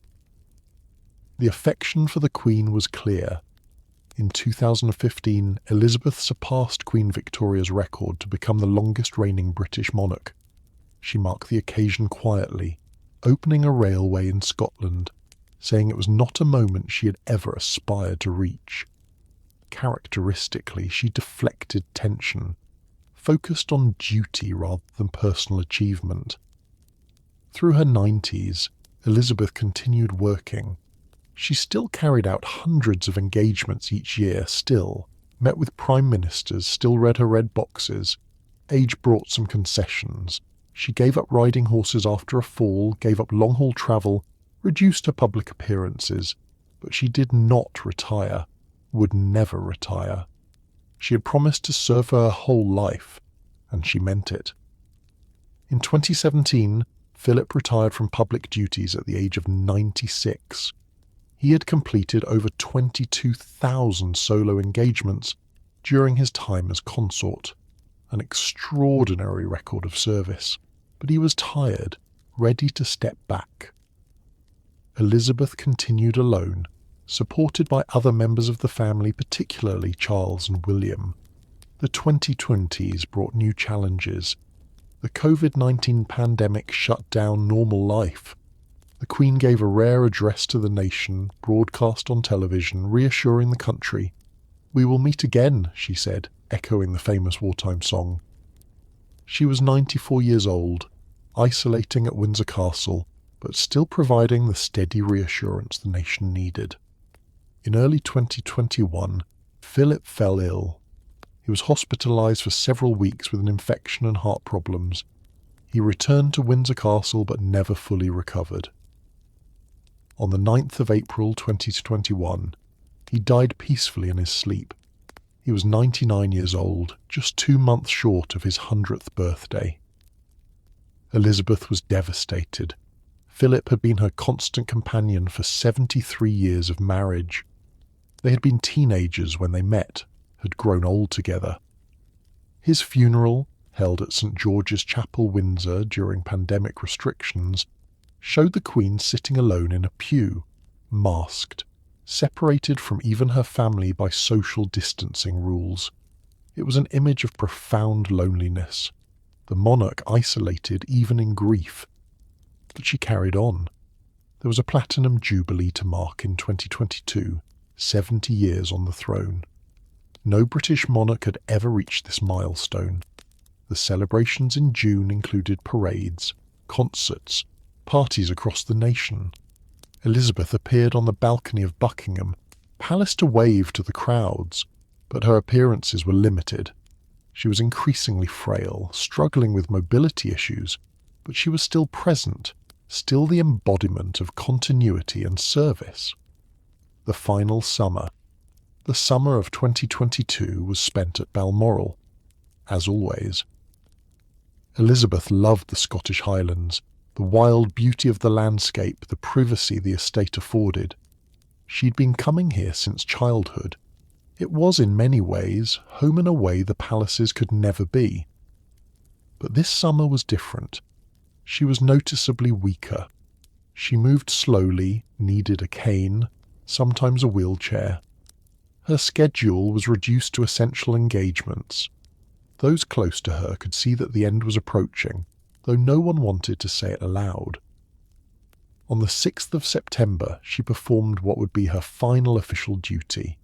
The affection for the Queen was clear. In 2015, Elizabeth surpassed Queen Victoria's record to become the longest reigning British monarch. she marked the occasion quietly, opening a railway in Scotland, saying it was not a moment she had ever aspired to reach. Characteristically, she deflected tension, focused on duty rather than personal achievement. Through her 90s, Elizabeth continued working. She still carried out hundreds of engagements each year, still met with prime ministers, still read her red boxes. Age brought some concessions. She gave up riding horses after a fall, gave up long-haul travel, reduced her public appearances, but she did not retire, would never retire. She had promised to serve her whole life, and she meant it. In 2017, Philip retired from public duties at the age of 96. He had completed over 22,000 solo engagements during his time as consort, an extraordinary record of service, but he was tired, ready to step back. Elizabeth continued alone, supported by other members of the family, particularly Charles and William. The 2020s brought new challenges. The COVID-19 pandemic shut down normal life. The Queen gave a rare address to the nation, broadcast on television, reassuring the country. "We will meet again," she said, echoing the famous wartime song. She was 94 years old, isolating at Windsor Castle, but still providing the steady reassurance the nation needed. In early 2021, Philip fell ill. He was hospitalised for several weeks with an infection and heart problems. He returned to Windsor Castle but never fully recovered. On the 9th of April 2021, he died peacefully in his sleep. He was 99 years old, just 2 months short of his 100th birthday. Elizabeth was devastated. Philip had been her constant companion for 73 years of marriage. They had been teenagers when they met, had grown old together. His funeral, held at St George's Chapel, Windsor during pandemic restrictions, showed the Queen sitting alone in a pew, masked, separated from even her family by social distancing rules. It was an image of profound loneliness, the monarch isolated even in grief. But she carried on. There was a platinum jubilee to mark in 2022, 70 years on the throne. No British monarch had ever reached this milestone. The celebrations in June included parades, concerts, parties across the nation. Elizabeth appeared on the balcony of Buckingham Palace to wave to the crowds, but her appearances were limited. She was increasingly frail, struggling with mobility issues, but she was still present, still the embodiment of continuity and service. The final summer. The summer of 2022 was spent at Balmoral, as always. Elizabeth loved the Scottish Highlands, the wild beauty of the landscape, the privacy the estate afforded. She'd been coming here since childhood. It was in many ways home in a way the palaces could never be. But this summer was different. She was noticeably weaker. She moved slowly, needed a cane, sometimes a wheelchair. Her schedule was reduced to essential engagements. Those close to her could see that the end was approaching, though no one wanted to say it aloud. On the 6th of September, she performed what would be her final official duty.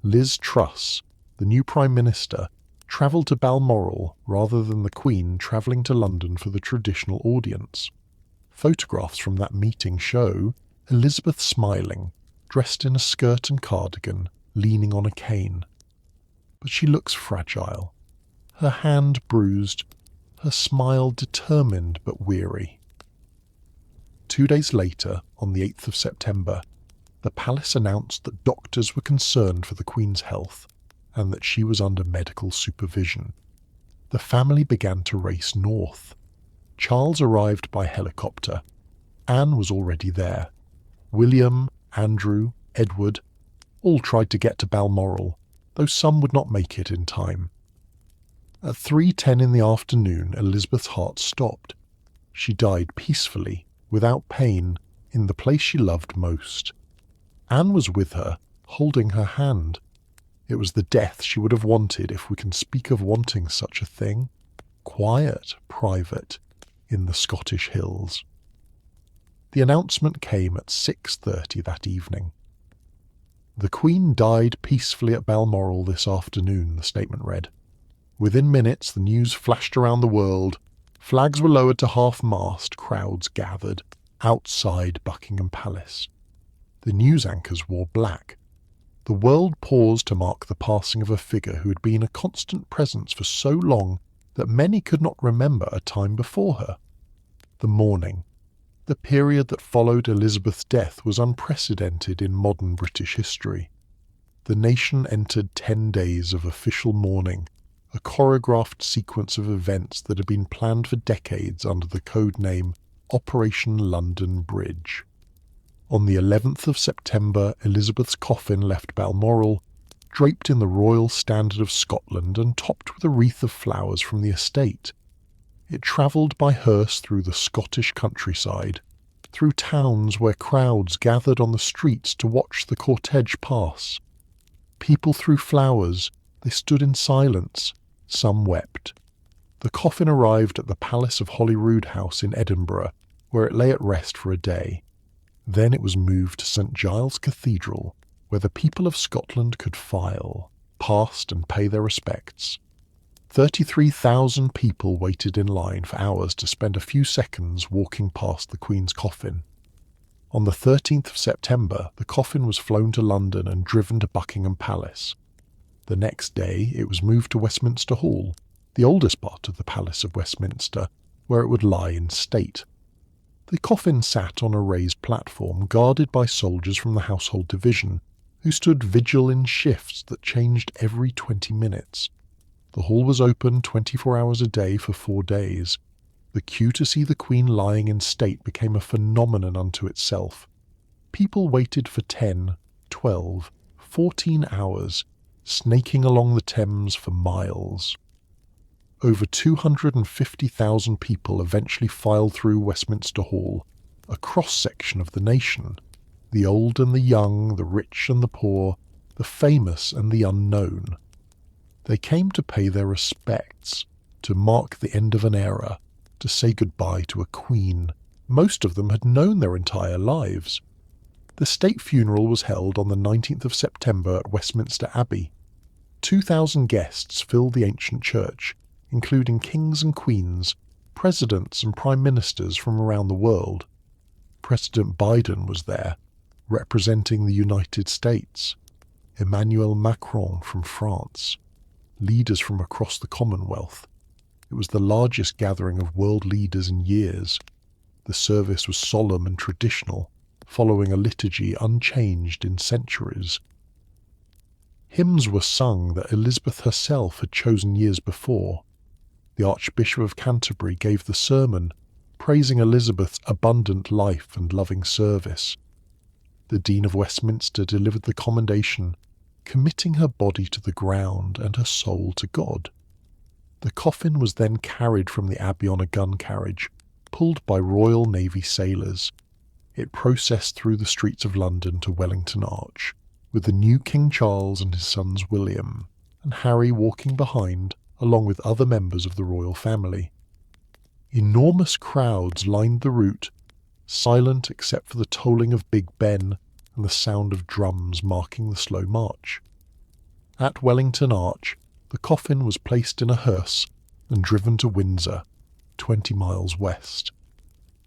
Liz Truss, the new Prime Minister, travelled to Balmoral rather than the Queen travelling to London for the traditional audience. Photographs from that meeting show Elizabeth smiling, dressed in a skirt and cardigan, leaning on a cane. But she looks fragile, her hand bruised, her smile determined but weary. 2 days later, on the 8th of September, the palace announced that doctors were concerned for the Queen's health and that she was under medical supervision. The family began to race north. Charles arrived by helicopter. Anne was already there. William, Andrew, Edward, all tried to get to Balmoral, though some would not make it in time. At 3:10 in the afternoon, Elizabeth's heart stopped. She died peacefully, without pain, in the place she loved most. Anne was with her, holding her hand. It was the death she would have wanted, if we can speak of wanting such a thing. Quiet, private, in the Scottish hills. The announcement came at 6:30 that evening. "The Queen died peacefully at Balmoral this afternoon," the statement read. Within minutes the news flashed around the world. Flags were lowered to half-mast, crowds gathered outside Buckingham Palace. The news anchors wore black. The world paused to mark the passing of a figure who had been a constant presence for so long that many could not remember a time before her. The mourning. The period that followed Elizabeth's death was unprecedented in modern British history. The nation entered 10 days of official mourning, a choreographed sequence of events that had been planned for decades under the code name Operation London Bridge. On the 11th of September, Elizabeth's coffin left Balmoral, draped in the royal standard of Scotland and topped with a wreath of flowers from the estate. It travelled by hearse through the Scottish countryside, through towns where crowds gathered on the streets to watch the cortege pass. People threw flowers, they stood in silence, some wept. The coffin arrived at the Palace of Holyrood House in Edinburgh, where it lay at rest for a day. Then it was moved to St Giles Cathedral, where the people of Scotland could file, past and pay their respects. 33,000 people waited in line for hours to spend a few seconds walking past the Queen's coffin. On the 13th of September, the coffin was flown to London and driven to Buckingham Palace. The next day it was moved to Westminster Hall, the oldest part of the Palace of Westminster, where it would lie in state. The coffin sat on a raised platform guarded by soldiers from the Household Division, who stood vigil in shifts that changed every 20 minutes. The hall was open 24 hours a day for 4 days. The queue to see the Queen lying in state became a phenomenon unto itself. People waited for 10, 12, 14 hours, snaking along the Thames for miles. Over 250,000 people eventually filed through Westminster Hall, a cross-section of the nation, the old and the young, the rich and the poor, the famous and the unknown. They came to pay their respects, to mark the end of an era, to say goodbye to a queen. Most of them had known their entire lives. The state funeral was held on the 19th of September at Westminster Abbey. 2,000 guests filled the ancient church, including kings and queens, presidents and prime ministers from around the world. President Biden was there, representing the United States, Emmanuel Macron from France, leaders from across the Commonwealth. It was the largest gathering of world leaders in years. The service was solemn and traditional, following a liturgy unchanged in centuries. Hymns were sung that Elizabeth herself had chosen years before. The Archbishop of Canterbury gave the sermon, praising Elizabeth's abundant life and loving service. The Dean of Westminster delivered the commendation, committing her body to the ground and her soul to God. The coffin was then carried from the Abbey on a gun carriage, pulled by Royal Navy sailors. It processed through the streets of London to Wellington Arch, with the new King Charles and his sons William and Harry walking behind, along with other members of the royal family. Enormous crowds lined the route, silent except for the tolling of Big Ben and the sound of drums marking the slow march. At Wellington Arch, the coffin was placed in a hearse and driven to Windsor, 20 miles west.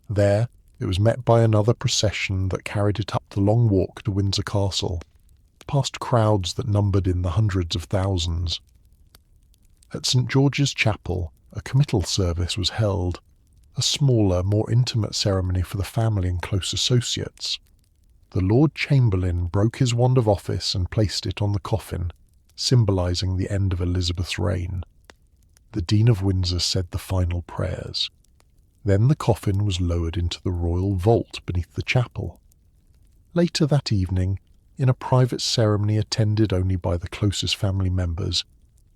There, it was met by another procession that carried it up the long walk to Windsor Castle, past crowds that numbered in the hundreds of thousands. At St George's Chapel, a committal service was held, a smaller, more intimate ceremony for the family and close associates. The Lord Chamberlain broke his wand of office and placed it on the coffin, symbolising the end of Elizabeth's reign. The Dean of Windsor said the final prayers. Then the coffin was lowered into the royal vault beneath the chapel. Later that evening, in a private ceremony attended only by the closest family members,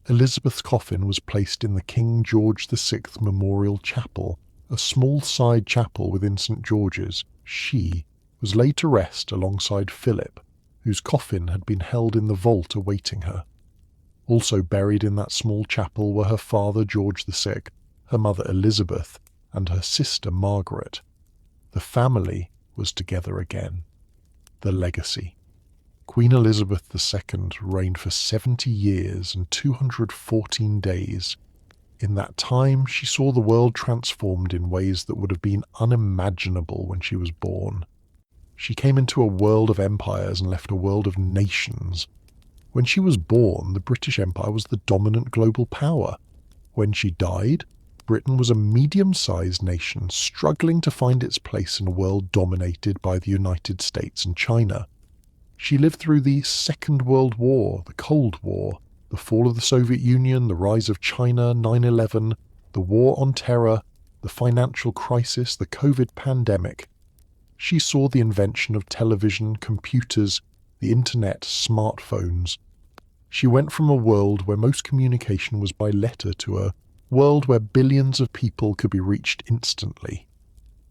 Elizabeth's coffin was placed in the King George VI Memorial Chapel, a small side chapel within St George's. She was laid to rest alongside Philip, whose coffin had been held in the vault awaiting her. Also buried in that small chapel were her father George VI, her mother Elizabeth, and her sister Margaret. The family was together again. The legacy. Queen Elizabeth II reigned for 70 years and 214 days. In that time, she saw the world transformed in ways that would have been unimaginable when she was born. She came into a world of empires and left a world of nations. When she was born, the British Empire was the dominant global power. When she died, Britain was a medium-sized nation struggling to find its place in a world dominated by the United States and China. She lived through the Second World War, the Cold War, the fall of the Soviet Union, the rise of China, 9/11, the War on Terror, the financial crisis, the COVID pandemic. She saw the invention of television, computers, the internet, smartphones. She went from a world where most communication was by letter to a world where billions of people could be reached instantly.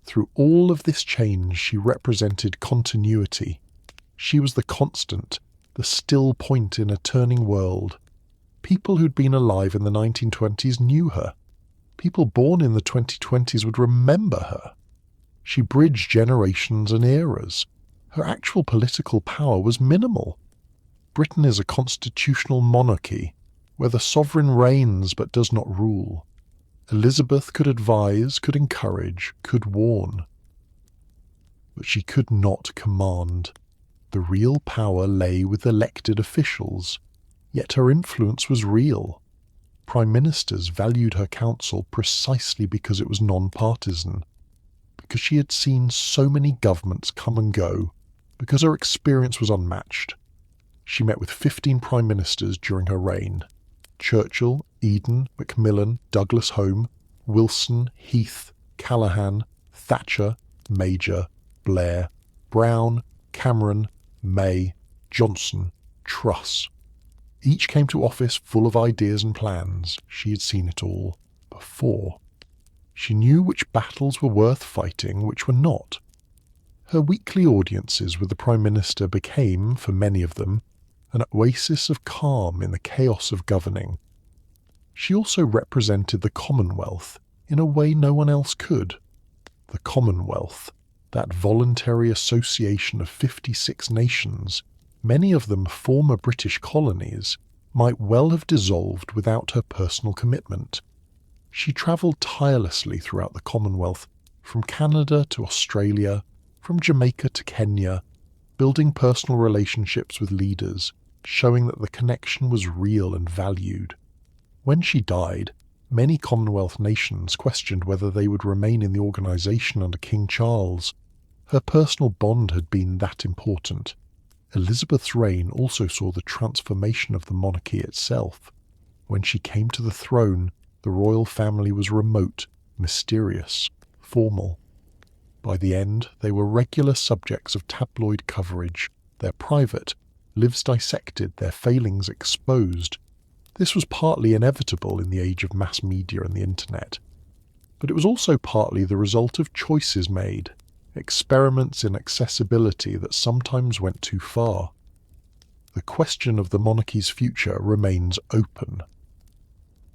Through all of this change, she represented continuity. She was the constant, the still point in a turning world. People who'd been alive in the 1920s knew her. People born in the 2020s would remember her. She bridged generations and eras. Her actual political power was minimal. Britain is a constitutional monarchy, where the sovereign reigns but does not rule. Elizabeth could advise, could encourage, could warn. But she could not command. The real power lay with elected officials, yet her influence was real. Prime ministers valued her counsel precisely because it was non-partisan, because she had seen so many governments come and go, because her experience was unmatched. She met with 15 prime ministers during her reign: Churchill, Eden, Macmillan, Douglas Home, Wilson, Heath, Callaghan, Thatcher, Major, Blair, Brown, Cameron, May, Johnson, Truss. Each came to office full of ideas and plans. She had seen it all before. She knew which battles were worth fighting, which were not. Her weekly audiences with the Prime Minister became, for many of them, an oasis of calm in the chaos of governing. She also represented the Commonwealth in a way no one else could. The Commonwealth, that voluntary association of 56 nations, many of them former British colonies, might well have dissolved without her personal commitment. She travelled tirelessly throughout the Commonwealth, from Canada to Australia, from Jamaica to Kenya, building personal relationships with leaders, showing that the connection was real and valued. When she died, many Commonwealth nations questioned whether they would remain in the organisation under King Charles. Her personal bond had been that important. Elizabeth's reign also saw the transformation of the monarchy itself. When she came to the throne, the royal family was remote, mysterious, formal. By the end, they were regular subjects of tabloid coverage, their private lives dissected, their failings exposed. This was partly inevitable in the age of mass media and the internet, but it was also partly the result of choices made, experiments in accessibility that sometimes went too far. The question of the monarchy's future remains open.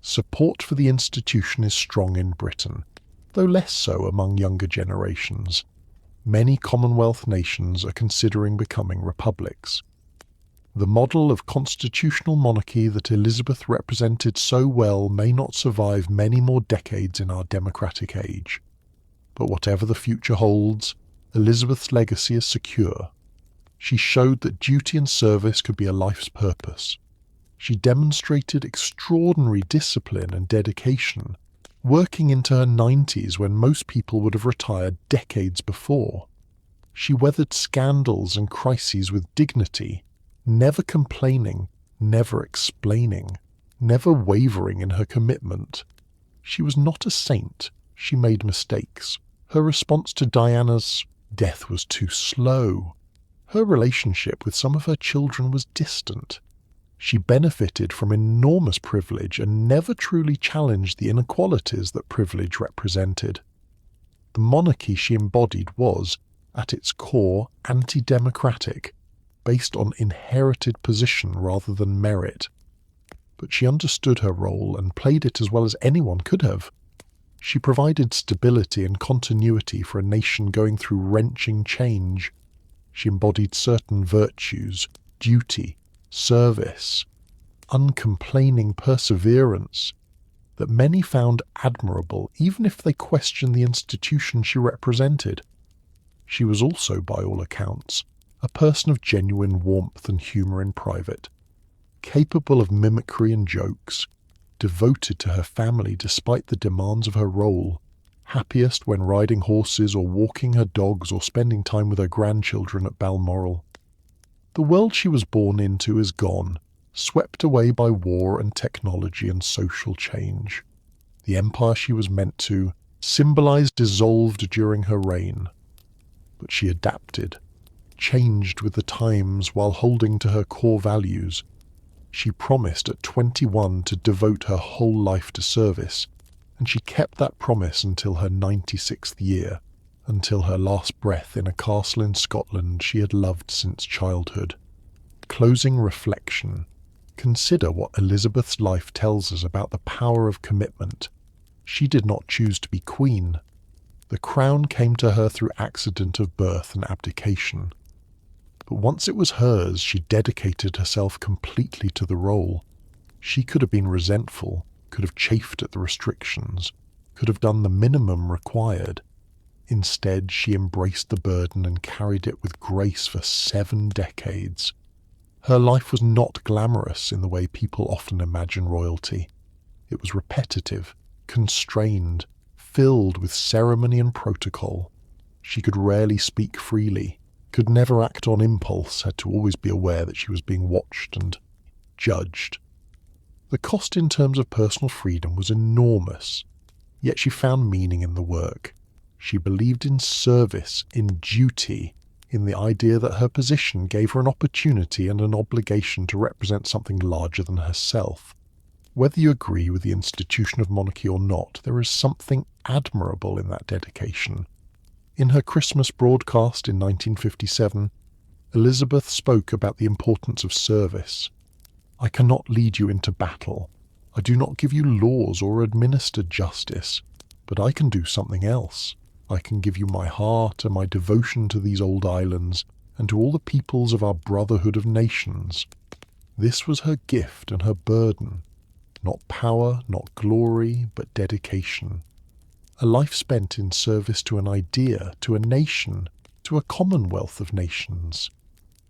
Support for the institution is strong in Britain, though less so among younger generations. Many Commonwealth nations are considering becoming republics. The model of constitutional monarchy that Elizabeth represented so well may not survive many more decades in our democratic age. But whatever the future holds, Elizabeth's legacy is secure. She showed that duty and service could be a life's purpose. She demonstrated extraordinary discipline and dedication, working into her 90s when most people would have retired decades before. She weathered scandals and crises with dignity, never complaining, never explaining, never wavering in her commitment. She was not a saint. She made mistakes. Her response to Diana's death was too slow. Her relationship with some of her children was distant. She benefited from enormous privilege and never truly challenged the inequalities that privilege represented. The monarchy she embodied was, at its core, anti-democratic, based on inherited position rather than merit. But she understood her role and played it as well as anyone could have. She provided stability and continuity for a nation going through wrenching change. She embodied certain virtues: duty, service, uncomplaining perseverance, that many found admirable even if they questioned the institution she represented. She was also, by all accounts, a person of genuine warmth and humour in private, capable of mimicry and jokes, devoted to her family despite the demands of her role, happiest when riding horses or walking her dogs or spending time with her grandchildren at Balmoral. The world she was born into is gone, swept away by war and technology and social change. The empire she was meant to symbolise dissolved during her reign. But she adapted, changed with the times while holding to her core values. She promised at 21 to devote her whole life to service, and she kept that promise until her 96th year, until her last breath in a castle in Scotland she had loved since childhood. Closing reflection. Consider what Elizabeth's life tells us about the power of commitment. She did not choose to be queen. The crown came to her through accident of birth and abdication. But once it was hers, she dedicated herself completely to the role. She could have been resentful, could have chafed at the restrictions, could have done the minimum required. Instead, she embraced the burden and carried it with grace for 7 decades. Her life was not glamorous in the way people often imagine royalty. It was repetitive, constrained, filled with ceremony and protocol. She could rarely speak freely, could never act on impulse, had to always be aware that she was being watched and judged. The cost in terms of personal freedom was enormous, yet she found meaning in the work. She believed in service, in duty, in the idea that her position gave her an opportunity and an obligation to represent something larger than herself. Whether you agree with the institution of monarchy or not, there is something admirable in that dedication. In her Christmas broadcast in 1957, Elizabeth spoke about the importance of service. "I cannot lead you into battle. I do not give you laws or administer justice, but I can do something else. I can give you my heart and my devotion to these old islands and to all the peoples of our brotherhood of nations." This was her gift and her burden. Not power, not glory, but dedication. A life spent in service to an idea, to a nation, to a commonwealth of nations.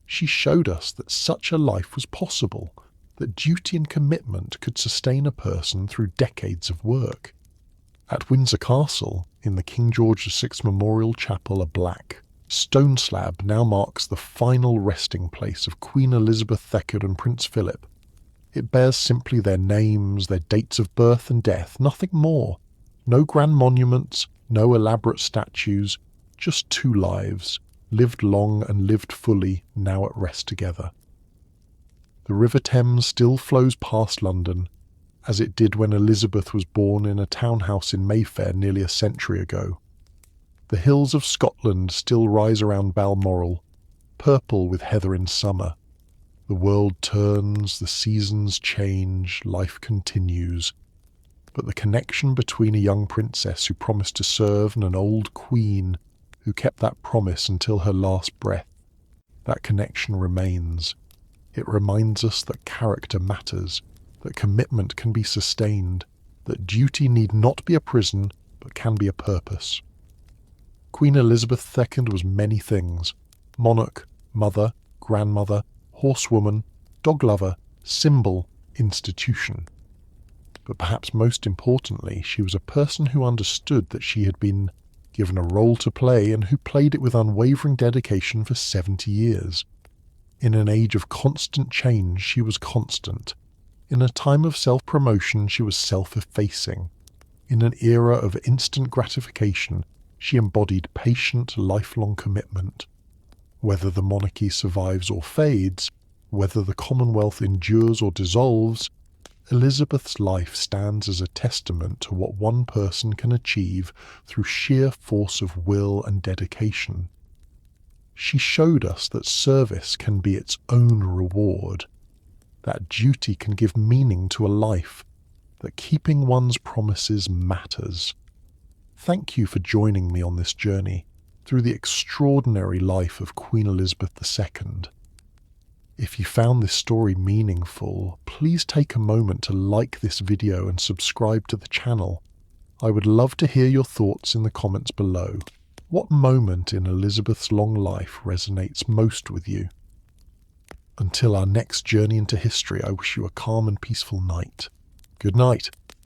She showed us that such a life was possible, that duty and commitment could sustain a person through decades of work. At Windsor Castle, in the King George VI Memorial Chapel, a black stone slab now marks the final resting place of Queen Elizabeth II and Prince Philip. It bears simply their names, their dates of birth and death, nothing more. No grand monuments, no elaborate statues, just 2 lives, lived long and lived fully, now at rest together. The River Thames still flows past London, as it did when Elizabeth was born in a townhouse in Mayfair nearly a century ago. The hills of Scotland still rise around Balmoral, purple with heather in summer. The world turns, the seasons change, life continues. But the connection between a young princess who promised to serve and an old queen who kept that promise until her last breath, that connection remains. It reminds us that character matters, that commitment can be sustained, that duty need not be a prison, but can be a purpose. Queen Elizabeth II was many things: monarch, mother, grandmother, horsewoman, dog lover, symbol, institution. But perhaps most importantly, she was a person who understood that she had been given a role to play and who played it with unwavering dedication for 70 years. In an age of constant change, she was constant. In a time of self-promotion, she was self-effacing. In an era of instant gratification, she embodied patient, lifelong commitment. Whether the monarchy survives or fades, whether the Commonwealth endures or dissolves, Elizabeth's life stands as a testament to what one person can achieve through sheer force of will and dedication. She showed us that service can be its own reward, that duty can give meaning to a life, that keeping one's promises matters. Thank you for joining me on this journey through the extraordinary life of Queen Elizabeth II. If you found this story meaningful, please take a moment to like this video and subscribe to the channel. I would love to hear your thoughts in the comments below. What moment in Elizabeth's long life resonates most with you? Until our next journey into history, I wish you a calm and peaceful night. Good night.